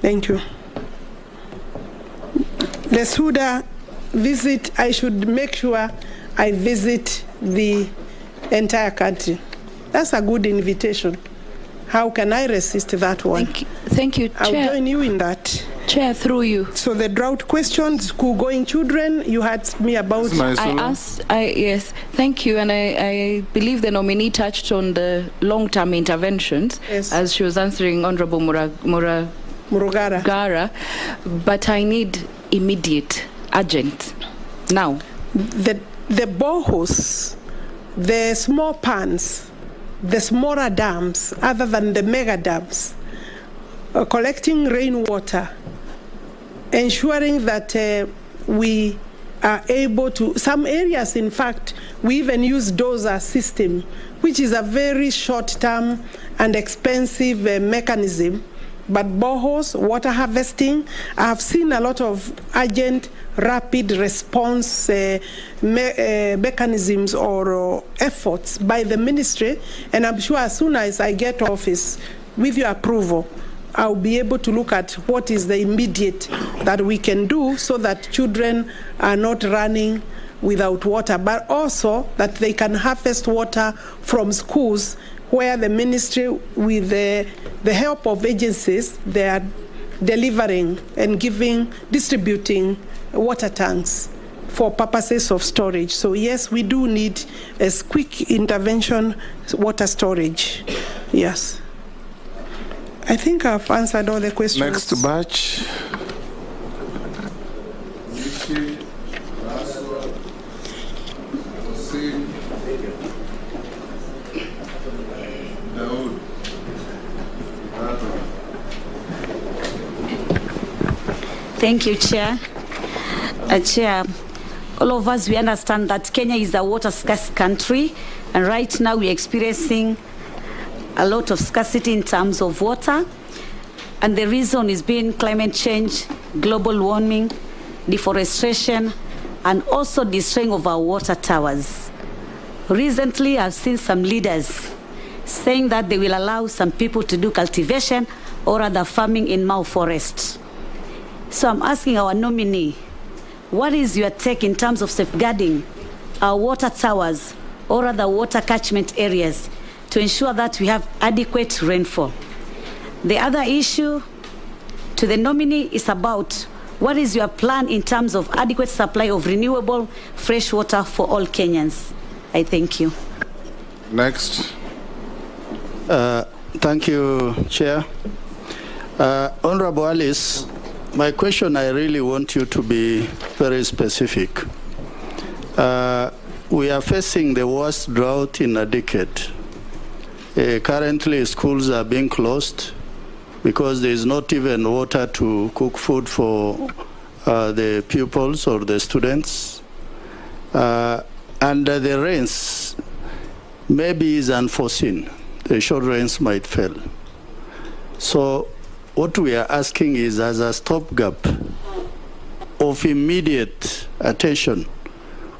Thank you. The Suda visit, I should make sure I visit the entire country. That's a good invitation. How can I resist that one? Thank you, I'll Chair. join you in that. Chair, through you. So the drought question, school-going children, you had me about... Yes, thank you. And I believe the nominee touched on the long-term interventions as she was answering Honorable Murugara. But I need immediate, urgent, now. The boreholes, the small ponds, the smaller dams, other than the mega dams, collecting rainwater, ensuring that we are able to, some areas, in fact, we even use dozer system, which is a very short-term and expensive mechanism. But boreholes, water harvesting, I have seen a lot of urgent, rapid response mechanisms or efforts by the ministry, and I'm sure as soon as I get office, with your approval, I'll be able to look at what is the immediate that we can do so that children are not running without water, but also that they can harvest water from schools where the ministry, with the help of agencies, they are delivering and distributing water tanks for purposes of storage. So yes, we do need a quick intervention water storage. Yes. I think I've answered all the questions. Next batch. Thank you, Chair. Chair, all of us, we understand that Kenya is a water scarce country, and right now we're experiencing a lot of scarcity in terms of water, and the reason is being climate change, global warming, deforestation, and also destroying of our water towers. Recently, I've seen some leaders saying that they will allow some people to do cultivation or other farming in Mau Forest. So I'm asking our nominee, what is your take in terms of safeguarding our water towers or other water catchment areas to ensure that we have adequate rainfall? The other issue to the nominee is about what is your plan in terms of adequate supply of renewable fresh water for all Kenyans? I thank you. Next. Thank you, Chair. Honorable Alice, my question, I really want you to be very specific. We are facing the worst drought in a decade. Currently, schools are being closed because there is not even water to cook food for the pupils or the students. And the rains maybe is unforeseen. The short rains might fail. So what we are asking is, as a stopgap of immediate attention,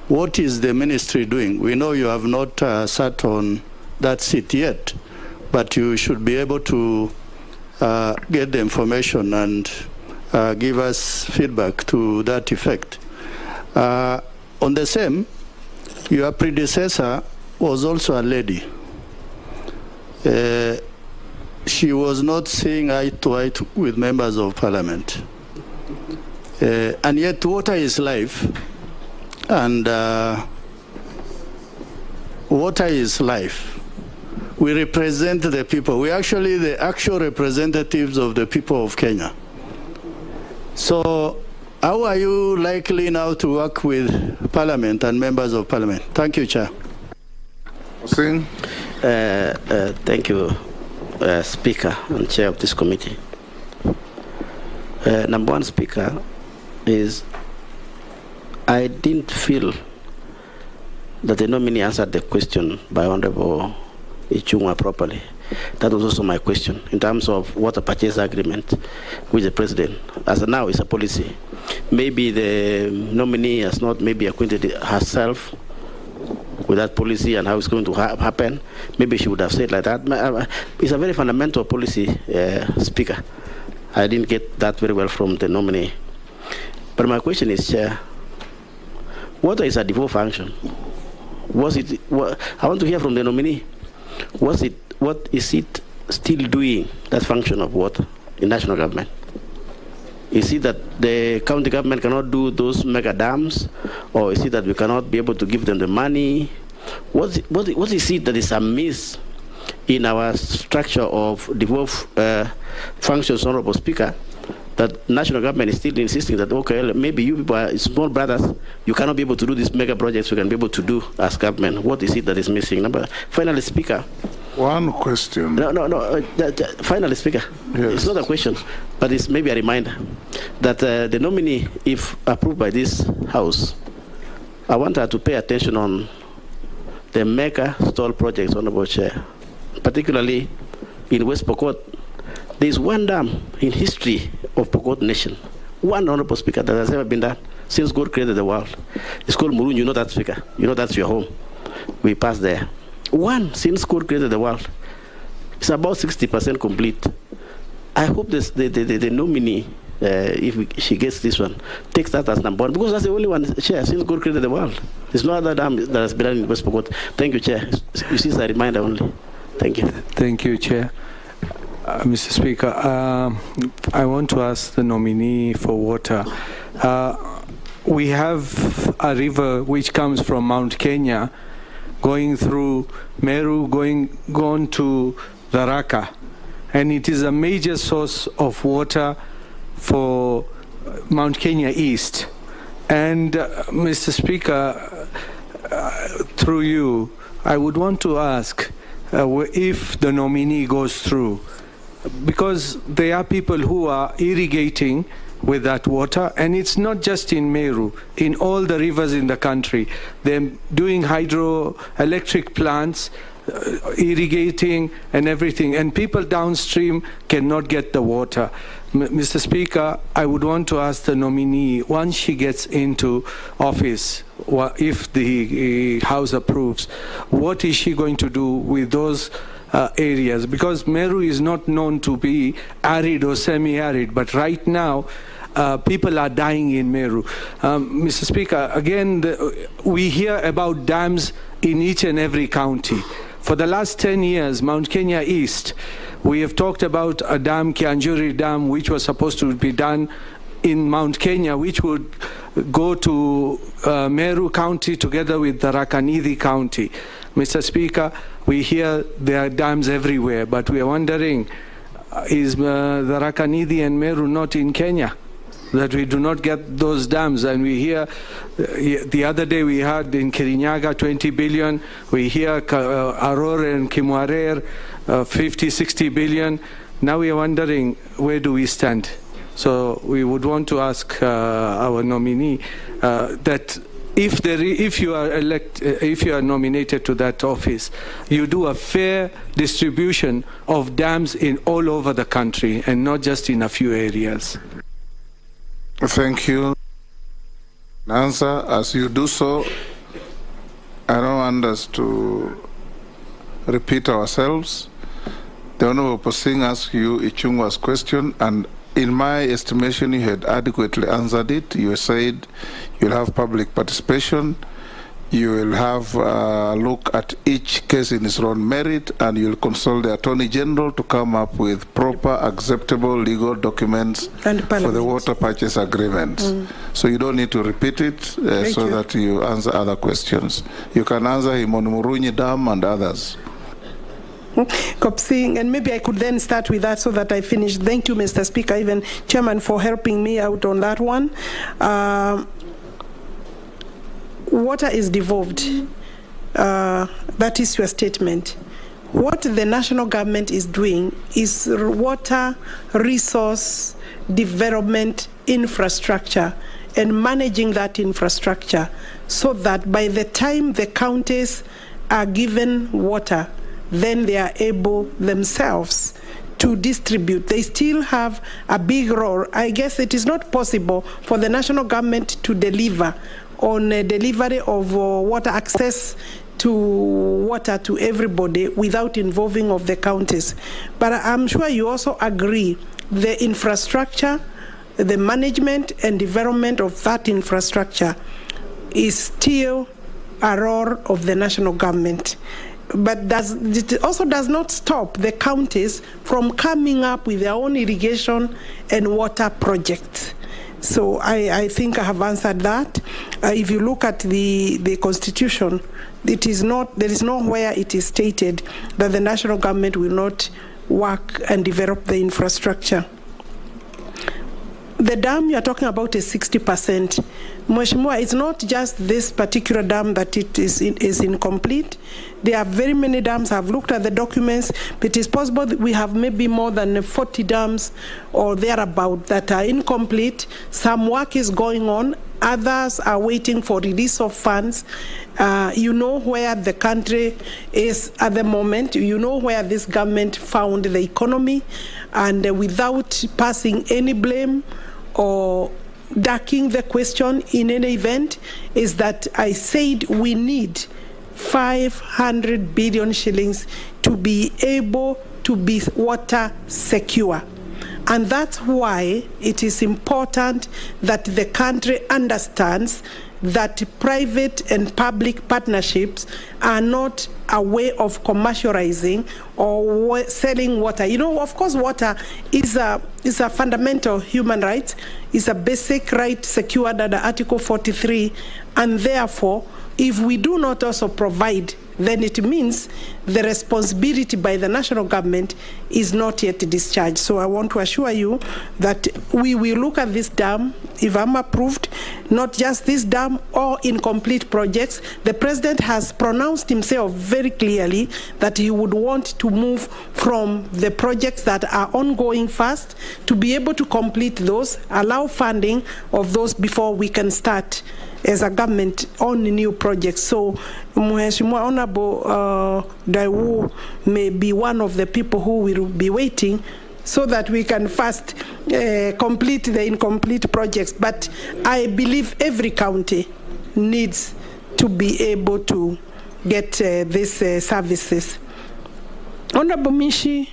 what is the ministry doing? We know you have not sat on that seat yet, but you should be able to get the information and give us feedback to that effect. On the same, your predecessor was also a lady. She was not seeing eye to eye with members of parliament. And yet water is life, and water is life. We represent the people. We're actually the actual representatives of the people of Kenya. So how are you likely now to work with parliament and members of parliament? Thank you, Chair. Thank you, Speaker and Chair of this committee. Number one, Speaker, is I didn't feel that the nominee answered the question by Honorable Ichung'wa properly. That was also my question in terms of water purchase agreement with the president. As of now, it's a policy. Maybe the nominee has not maybe acquainted herself with that policy and how it's going to happen. Maybe she would have said like that. It's a very fundamental policy, Speaker. I didn't get that very well from the nominee. But my question is, Chair, water is a default function. I want to hear from the nominee. What is it still doing that function of water in national government? Is it that the county government cannot do those mega dams, or is it that we cannot be able to give them the money? What is it that is amiss in our structure of devolved functions, Honorable Speaker, that national government is still insisting that, okay, maybe you people are small brothers, you cannot be able to do these mega projects we can be able to do as government? What is it that is missing? Finally, Speaker. One question. No. Finally, Speaker. Yes. It's not a question, but it's maybe a reminder that the nominee, if approved by this House, I want her to pay attention on the mega stall projects, Honorable Chair, particularly in West Pokot. There's one dam in history of Pokot Nation, one, Honorable Speaker, that has ever been done since God created the world. It's called Murun. You know that, Speaker. You know that's your home. We passed there. One since God created the world. It's about 60% complete. I hope the nominee, if she gets this one, takes that as number one, because that's the only one, Chair, since God created the world. There's no other dam that has been done in West Pokot. Thank you, Chair. You see, it's a reminder only. Thank you. Thank you, Chair. Mr. Speaker, I want to ask the nominee for water. We have a river which comes from Mount Kenya, going through Meru, going to Tharaka, and it is a major source of water for Mount Kenya East. And Mr. Speaker, through you, I would want to ask if the nominee goes through, because there are people who are irrigating with that water, and it's not just in Meru, in all the rivers in the country. They're doing hydroelectric plants, irrigating and everything, and people downstream cannot get the water. Mr. Speaker, I would want to ask the nominee, once she gets into office, if the House approves, what is she going to do with those areas? Because Meru is not known to be arid or semi-arid, but right now people are dying in Meru. Mr. Speaker, again, we hear about dams in each and every county. For the last 10 years, Mount Kenya East, we have talked about a dam, Kianjuri Dam, which was supposed to be done in Mount Kenya, which would go to Meru County together with the Tharaka-Nithi County. Mr. Speaker, we hear there are dams everywhere, but we are wondering, is the Tharaka-Nithi and Meru not in Kenya, that we do not get those dams? And we hear, the other day we heard in Kirinyaga 20 billion, we hear Aror and Kimwarer 50, 60 billion. Now we are wondering, where do we stand? So we would want to ask our nominee that if you are nominated to that office, you do a fair distribution of dams in all over the country and not just in a few areas. Thank you. Answer, as you do so, I don't want us to repeat ourselves. The Honorable Posing asked you Ichungwa's question, and in my estimation, you had adequately answered it. You said you'll have public participation, you will have a look at each case in its own merit, and you'll consult the Attorney General to come up with proper, acceptable legal documents for the water purchase agreement. So you don't need to repeat it so that you answer other questions. You can answer him on Murunyi Dam and others. Kopsing, and maybe I could then start with that so that I finish. Thank you, Mr. Speaker, even Chairman, for helping me out on that one. Water is devolved. That is your statement. What the national government is doing is water resource development infrastructure and managing that infrastructure so that by the time the counties are given water, then they are able themselves to distribute. They still have a big role. I guess it is not possible for the national government to deliver on a delivery of water access to water to everybody without involving of the counties. But I'm sure you also agree the infrastructure, the management and development of that infrastructure is still a role of the national government. but it also does not stop the counties from coming up with their own irrigation and water projects. So I think I have answered that. If you look at the Constitution, there is nowhere it is stated that the national government will not work and develop the infrastructure. The dam you are talking about is 60%. Mheshimiwa, it's not just this particular dam that it is incomplete. There are very many dams. I've looked at the documents, but it is possible that we have maybe more than 40 dams or thereabout that are incomplete. Some work is going on. Others are waiting for release of funds. You know where the country is at the moment. You know where this government found the economy. And without passing any blame or ducking the question in any event, is that I said we need 500 billion shillings to be able to be water secure. And that's why it is important that the country understands that private and public partnerships are not a way of commercializing or selling water. You know, of course, water is a fundamental human right. It's a basic right secured under Article 43, and therefore, if we do not also provide, then it means the responsibility by the national government is not yet discharged. So I want to assure you that we will look at this dam, if I'm approved, not just this dam or incomplete projects. The president has pronounced himself very clearly that he would want to move from the projects that are ongoing first to be able to complete those, allow funding of those before we can start as a government on new projects. So Mheshimiwa Honorable Daiwu may be one of the people who will be waiting so that we can first complete the incomplete projects. But I believe every county needs to be able to get these services. Honorable Mishi,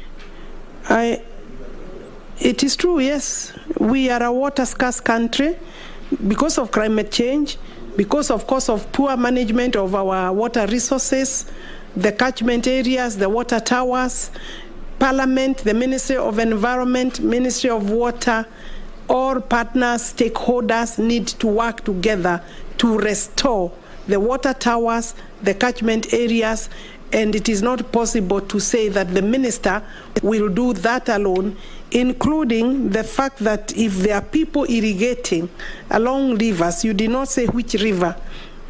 it is true, yes, we are a water scarce country because of climate change, because of course of poor management of our water resources, the catchment areas, the water towers. Parliament, the Ministry of Environment, Ministry of Water, all partners, stakeholders need to work together to restore the water towers, the catchment areas, and it is not possible to say that the minister will do that alone, including the fact that if there are people irrigating along rivers, you did not say which river,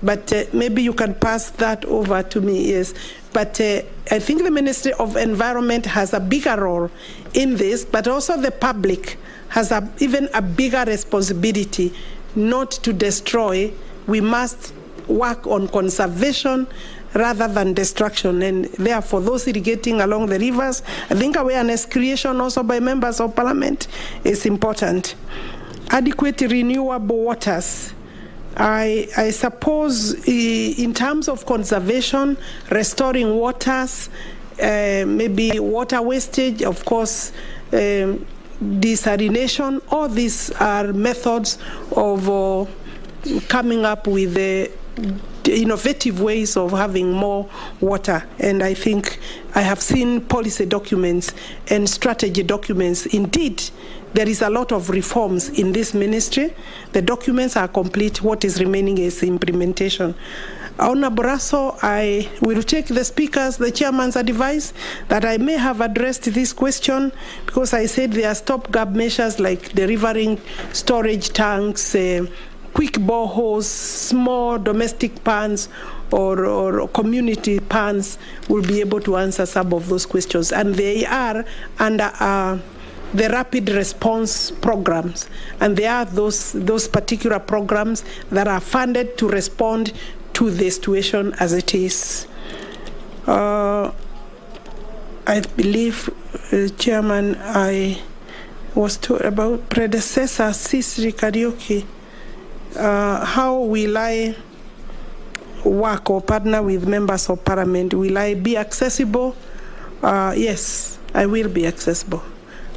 but maybe you can pass that over to me, yes. But I think the Ministry of Environment has a bigger role in this, but also the public has even a bigger responsibility not to destroy. We must work on conservation rather than destruction, and therefore those irrigating along the rivers, I think awareness creation also by members of parliament is important. Adequate renewable waters. I suppose in terms of conservation, restoring waters, maybe water wastage, of course, desalination, all these are methods of coming up with innovative ways of having more water. And I think I have seen policy documents and strategy documents. Indeed, there is a lot of reforms in this ministry. The documents are complete. What is remaining is implementation. Honorable Raso, I will take the speaker's, the chairman's advice that I may have addressed this question, because I said there are stopgap measures like delivering storage tanks, quick boreholes, small domestic ponds, or community ponds will be able to answer some of those questions. And they are under the rapid response programs. And there are those particular programs that are funded to respond to the situation as it is. I believe, Chairman, I was told about predecessor Sisri Karaoke. How will I work or partner with members of parliament? Will I be accessible? Yes, I will be accessible.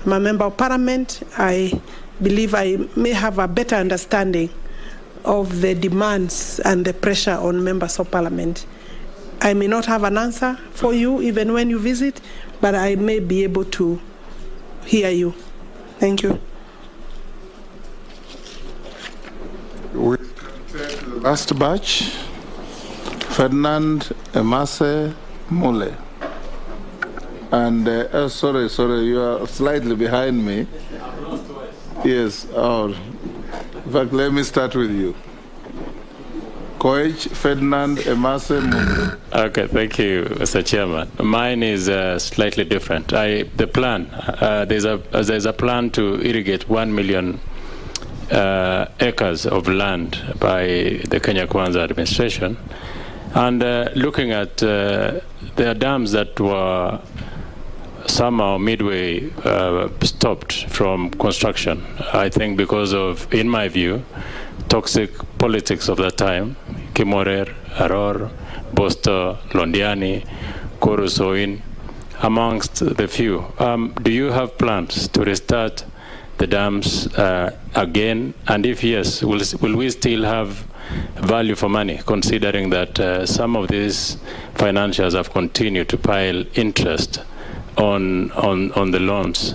I'm a member of parliament. I believe I may have a better understanding of the demands and the pressure on members of parliament. I may not have an answer for you even when you visit, but I may be able to hear you. Thank you. We can take the last batch. Ferdinand Emase Mule. And, sorry, you are slightly behind me. Yes, in fact, let me start with you. Koech Ferdinand Emase Mule. Okay, thank you, Mr. Chairman. Mine is slightly different. The plan, there's a plan to irrigate 1 million acres of land by the Kenya Kwanza administration. And looking at the dams that were somehow midway stopped from construction, I think because of, in my view, toxic politics of that time, Kimorer, Aror, Bosto, Londiani, Korusoin, amongst the few. Do you have plans to restart the dams again? And if yes, will we still have value for money, considering that some of these financials have continued to pile interest on the loans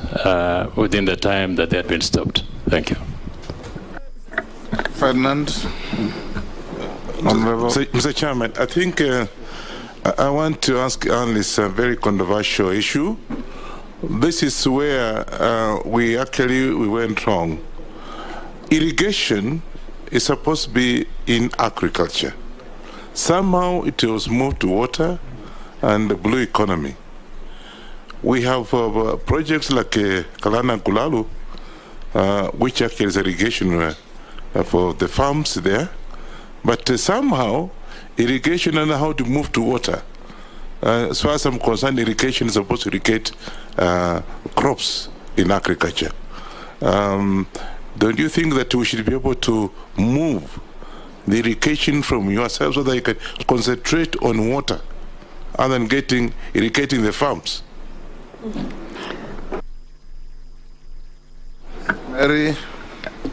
within the time that they had been stopped? Thank you. Ferdinand. Mr. Chairman, I think I want to ask analysts a very controversial issue. This is where we went wrong. Irrigation is supposed to be in agriculture. Somehow it was moved to water and the blue economy. We have projects like Kalana Kulalu, which actually is irrigation for the farms there. But somehow, irrigation and how to move to water. As far as I'm concerned, irrigation is supposed to irrigate crops in agriculture. Don't you think that we should be able to move the irrigation from yourself so that you can concentrate on water other than irrigating the farms? Mary.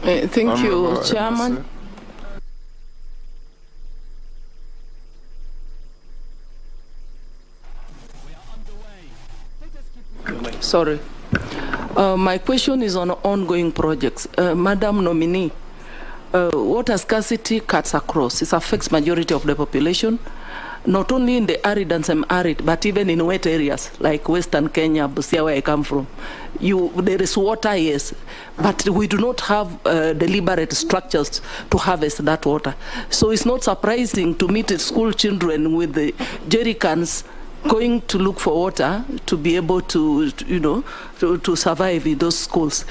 Thank you, Chairman. Sorry. My question is on ongoing projects. Madam Nominee, water scarcity cuts across. It affects majority of the population, not only in the arid and semi-arid, but even in wet areas like Western Kenya, Busia, where I come from. There is water, yes, but we do not have deliberate structures to harvest that water. So it's not surprising to meet school children with the jerry cans going to look for water to be able to survive in those schools.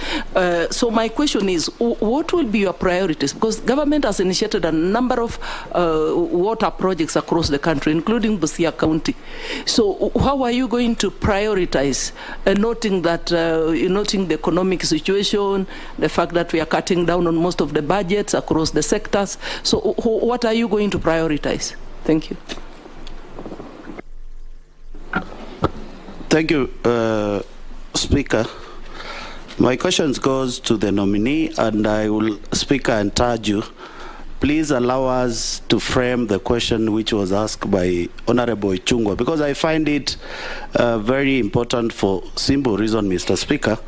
So my question is, what will be your priorities? Because government has initiated a number of water projects across the country, including Busia County. So how are you going to prioritize, noting the economic situation, the fact that we are cutting down on most of the budgets across the sectors? So what are you going to prioritize? Thank you. Thank you, Speaker. My question goes to the nominee, and I will, Speaker, encourage you, please allow us to frame the question which was asked by Honorable Ichung'wah, because I find it very important for simple reason, Mr. Speaker.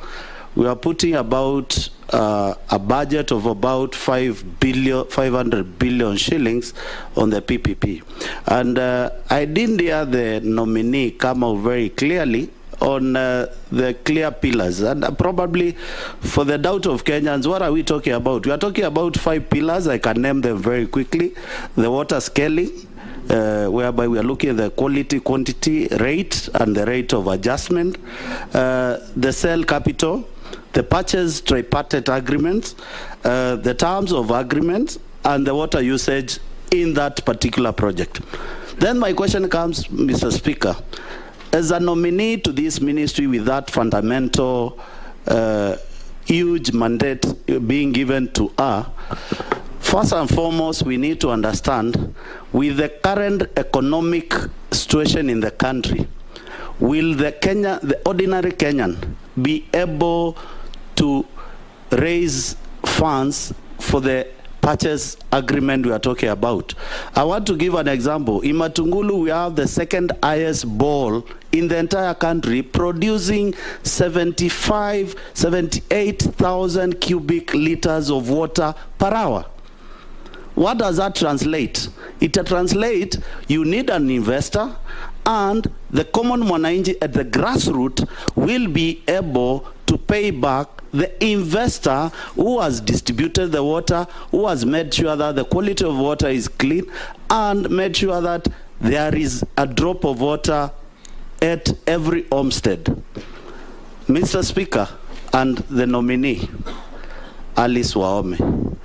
We are putting about a budget of about 500 billion shillings on the PPP. And I didn't hear the nominee come out very clearly on the clear pillars. And probably for the doubt of Kenyans, what are we talking about? We are talking about 5 pillars. I can name them very quickly. The water scaling, whereby we are looking at the quality, quantity, rate, and the rate of adjustment. The sale capital, the purchase tripartite agreements, the terms of agreement, and the water usage in that particular project. Then my question comes, Mr. Speaker, as a nominee to this ministry with that fundamental huge mandate being given to her, first and foremost, we need to understand, with the current economic situation in the country, will the ordinary Kenyan be able to raise funds for the purchase agreement we are talking about. I want to give an example. In Matungulu, we have the second highest bowl in the entire country, producing 78,000 cubic liters of water per hour. What does that translate? It translates you need an investor, and the common mwananchi at the grassroots will be able to pay back the investor who has distributed the water, who has made sure that the quality of water is clean, and made sure that there is a drop of water at every homestead. Mr. Speaker, and the nominee, Alice Wahome,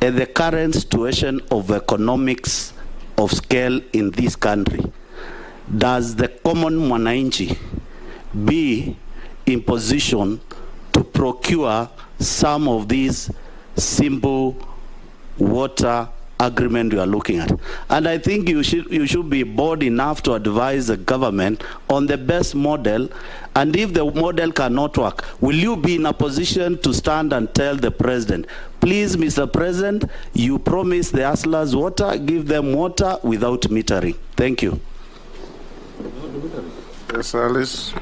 at the current situation of economics of scale in this country, does the common mwananchi be in position to procure some of these simple water agreement we are looking at? And I think you should be bold enough to advise the government on the best model, and if the model cannot work, will you be in a position to stand and tell the president, please, Mr. President, you promised the hustlers water, give them water without metering? Thank you. Yes, Alice.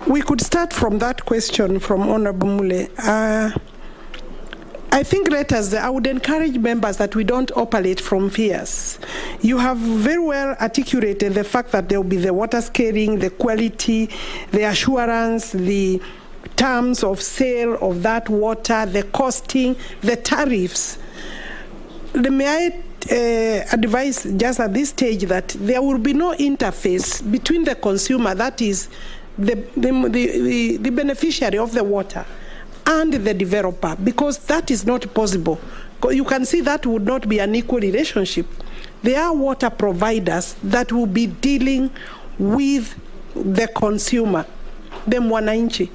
We could start from that question from Honorable Mule. I think I would encourage members that we don't operate from fears. You have very well articulated the fact that there will be the water scaling, the quality, the assurance, the terms of sale of that water, the costing, the tariffs. May I advise just at this stage that there will be no interface between the consumer, that is the beneficiary of the water, and the developer, because that is not possible. You can see that would not be an equal relationship. There are water providers that will be dealing with the consumer, the mwananchi.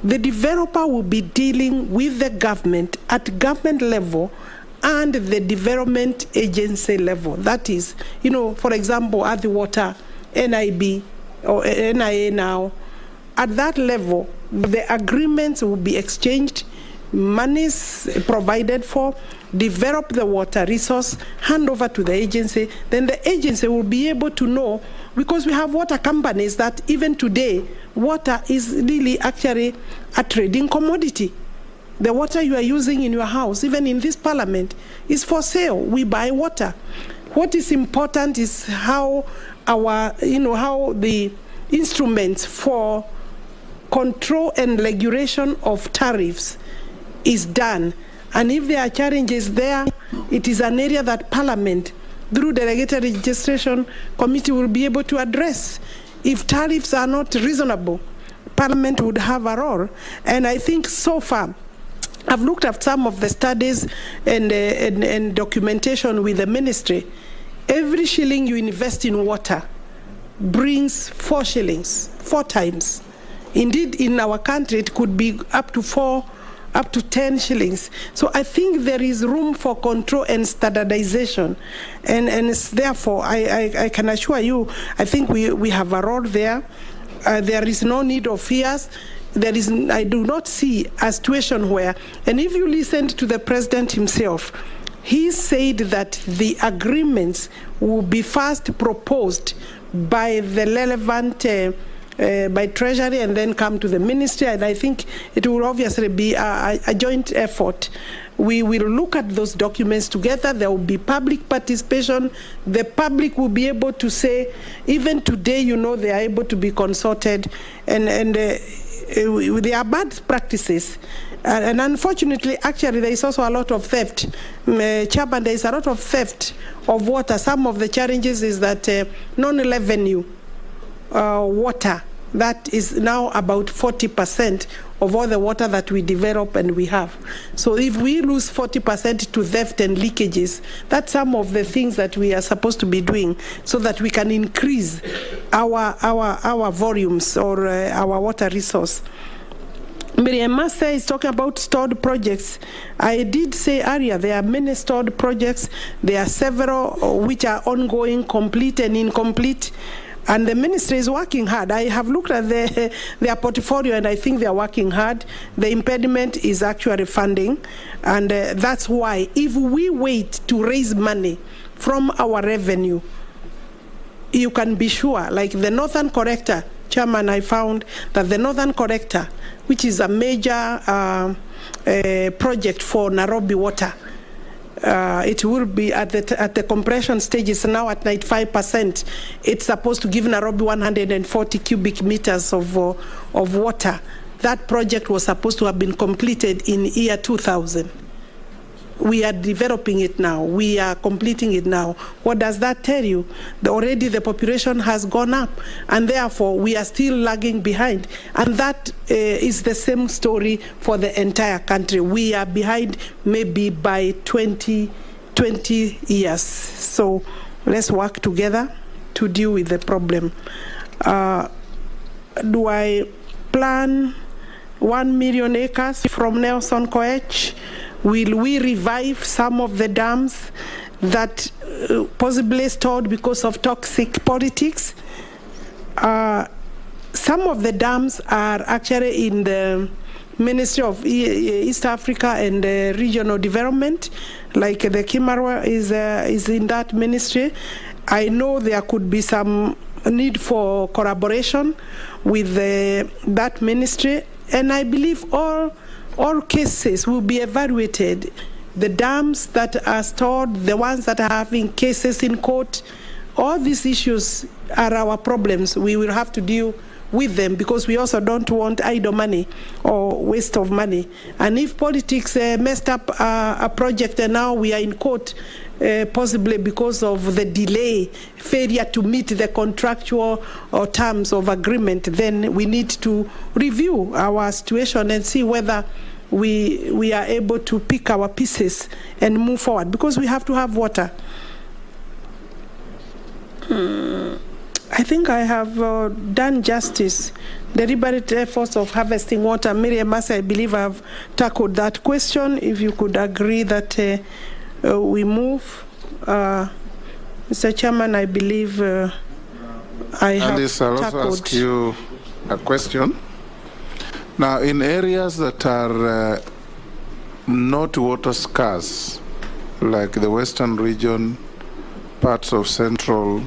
The developer will be dealing with the government at government level and the development agency level. That is, for example, at the water, NIB or NIA now, at that level, the agreements will be exchanged, monies provided for, develop the water resource, hand over to the agency, then the agency will be able to know, because we have water companies that even today, water is really actually a trading commodity. The water you are using in your house, even in this parliament, is for sale. We buy water. What is important is how how the instruments for control and regulation of tariffs is done. And if there are challenges there, it is an area that Parliament, through the Regulatory Registration Committee, will be able to address. If tariffs are not reasonable, Parliament would have a role. And I think so far, I've looked at some of the studies and documentation with the ministry. Every shilling you invest in water brings 4 shillings, 4 times. Indeed, in our country, it could be up to 10 shillings. So I think there is room for control and standardization. And therefore, I can assure you, I think we have a role there. There is no need of fears. I do not see a situation where, and if you listened to the president himself, he said that the agreements will be first proposed by the relevant by Treasury and then come to the ministry, and I think it will obviously be a joint effort. We will look at those documents together. There will be public participation. The public will be able to say, even today, they are able to be consulted, and there are bad practices. And unfortunately, actually, there is also a lot of theft. Chairman, there is a lot of theft of water. Some of the challenges is that non-revenue water, that is now about 40% of all the water that we develop and we have. So if we lose 40% to theft and leakages, that's some of the things that we are supposed to be doing so that we can increase our volumes or our water resource. Miriam Master is talking about stored projects. I did say earlier there are many stored projects. There are several which are ongoing, complete and incomplete. And the ministry is working hard. I have looked at their portfolio, and I think they are working hard. The impediment is actually funding, and that's why if we wait to raise money from our revenue, you can be sure, like the Northern Corrector, Chairman, I found that the Northern Corrector, which is a major project for Nairobi Water, it will be at the compression stage. It's now at 95%. It's supposed to give Nairobi 140 cubic meters of water. That project was supposed to have been completed in year 2000. We are developing it now. We are completing it now. What does that tell you? Already the population has gone up, and therefore we are still lagging behind. And that is the same story for the entire country. We are behind maybe by 20 years. So let's work together to deal with the problem. Do I plan 1 million acres from Nelson Koech? Will we revive some of the dams that possibly stored because of toxic politics? Some of the dams are actually in the Ministry of East Africa and Regional Development, like the Kimarwa is in that ministry. I know there could be some need for collaboration with that ministry, and I believe all cases will be evaluated. The dams that are stored, the ones that are having cases in court, all these issues are our problems. We will have to deal with them because we also don't want idle money or waste of money. And if politics messed up a project and now we are in court, possibly because of the delay, failure to meet the contractual or terms of agreement, then we need to review our situation and see whether we are able to pick our pieces and move forward, because we have to have water. I think I have done justice. Deliberate efforts of harvesting water. Miriam Massa, I believe I have tackled that question. If you could agree that we move. Mr. Chairman, I believe I have Alice, I'll tackled. also ask you a question. Now, in areas that are not water scarce, like the Western region, parts of Central,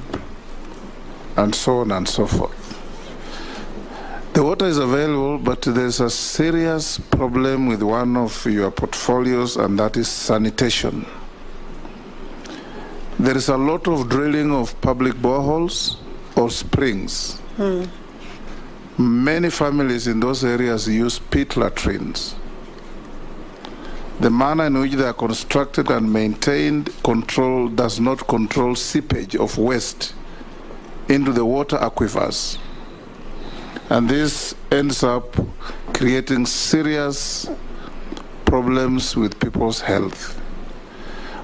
and so on and so forth, the water is available, but there's a serious problem with one of your portfolios, and that is sanitation. There is a lot of drilling of public boreholes or springs. Many families in those areas use pit latrines. The manner in which they are constructed and maintained does not control seepage of waste into the water aquifers. And this ends up creating serious problems with people's health.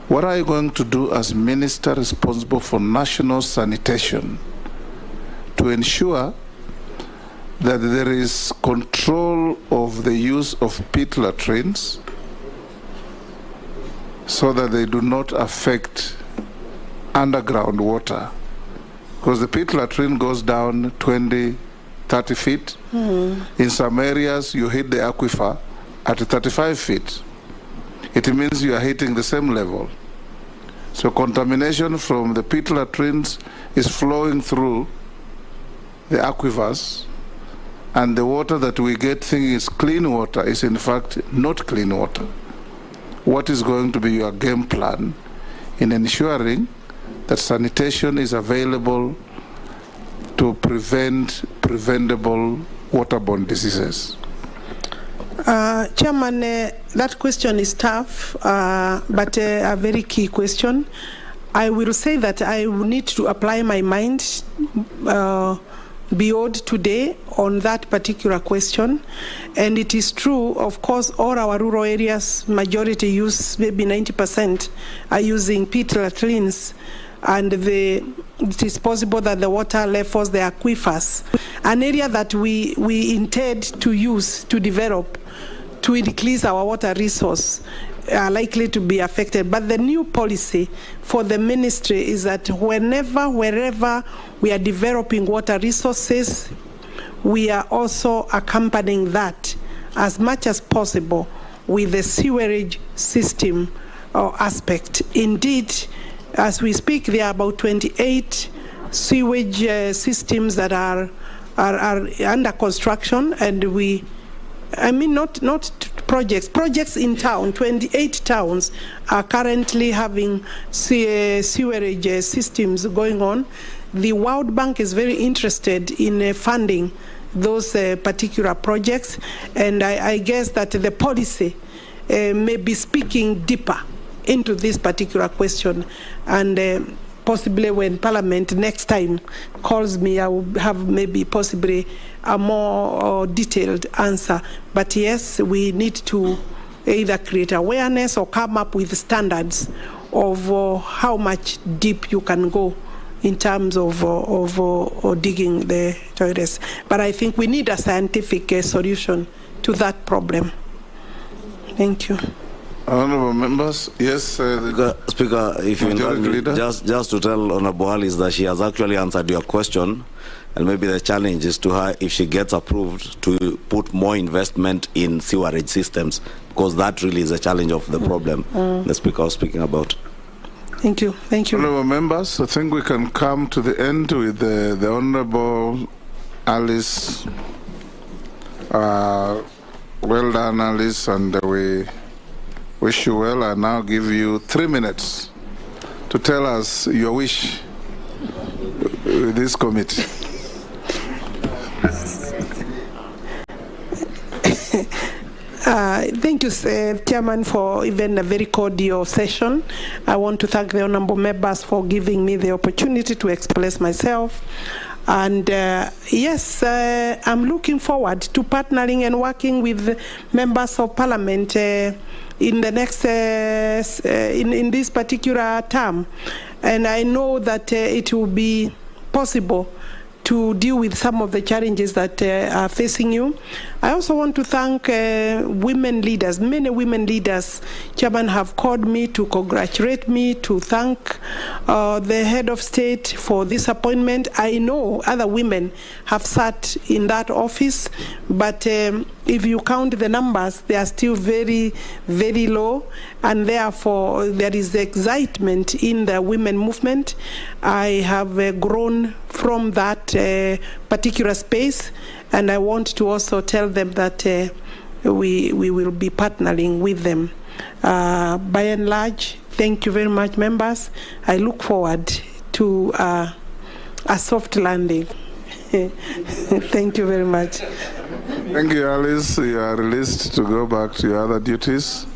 What are you going to do as minister responsible for national sanitation to ensure that there is control of the use of pit latrines so that they do not affect underground water? Because the pit latrine goes down 20, 30 feet. In some areas, you hit the aquifer at 35 feet. It means you are hitting the same level. So contamination from the pit latrines is flowing through the aquifers, and the water that we get thinking is clean water is in fact not clean water. What is going to be your game plan in ensuring that sanitation is available to prevent preventable waterborne diseases? Chairman, that question is tough, but a very key question. I will say that I will need to apply my mind beyond today on that particular question. And it is true, of course, all our rural areas, majority use, maybe 90% are using pit latrines, and it is possible that the water levels the aquifers, an area that we intend to use to develop to increase our water resource. are likely to be affected. But the new policy for the ministry is that wherever we are developing water resources, we are also accompanying that as much as possible with the sewerage system aspect. Indeed, as we speak, there are about 28 sewage systems that are under construction, and not projects in town. 28 towns are currently having sewerage systems going on. The World Bank is very interested in funding those particular projects, and I guess that the policy may be speaking deeper into this particular question, and possibly when Parliament next time calls me, I will have maybe possibly a more detailed answer. But yes, we need to either create awareness or come up with standards of how much deep you can go in terms of digging the toilets. But I think we need a scientific solution to that problem. Thank you. Honourable members, yes. Speaker, if you invite me, just to tell Honourable Alice that she has actually answered your question, and maybe the challenge is to her, if she gets approved, to put more investment in sewerage systems, because that really is a challenge of the problem the Speaker was speaking about. Thank you. Thank you. Honourable members, I think we can come to the end with the Honourable Alice. Well done, Alice, and we wish you well. I now give you 3 minutes to tell us your wish with this committee. Thank you, Chairman, for even a very cordial session. I want to thank the honourable members for giving me the opportunity to express myself. And yes, I'm looking forward to partnering and working with members of Parliament in the next, in this particular term. And I know that it will be possible to deal with some of the challenges that are facing you. I also want to thank women leaders. Many women leaders, Chairman, have called me to congratulate me, to thank the head of state for this appointment. I know other women have sat in that office, but if you count the numbers, they are still very, very low, and therefore there is excitement in the women movement. I have grown from that particular space, and I want to also tell them that we will be partnering with them. By and large, thank you very much, members. I look forward to a soft landing. Thank you very much. Thank you, Alice. You are released to go back to your other duties.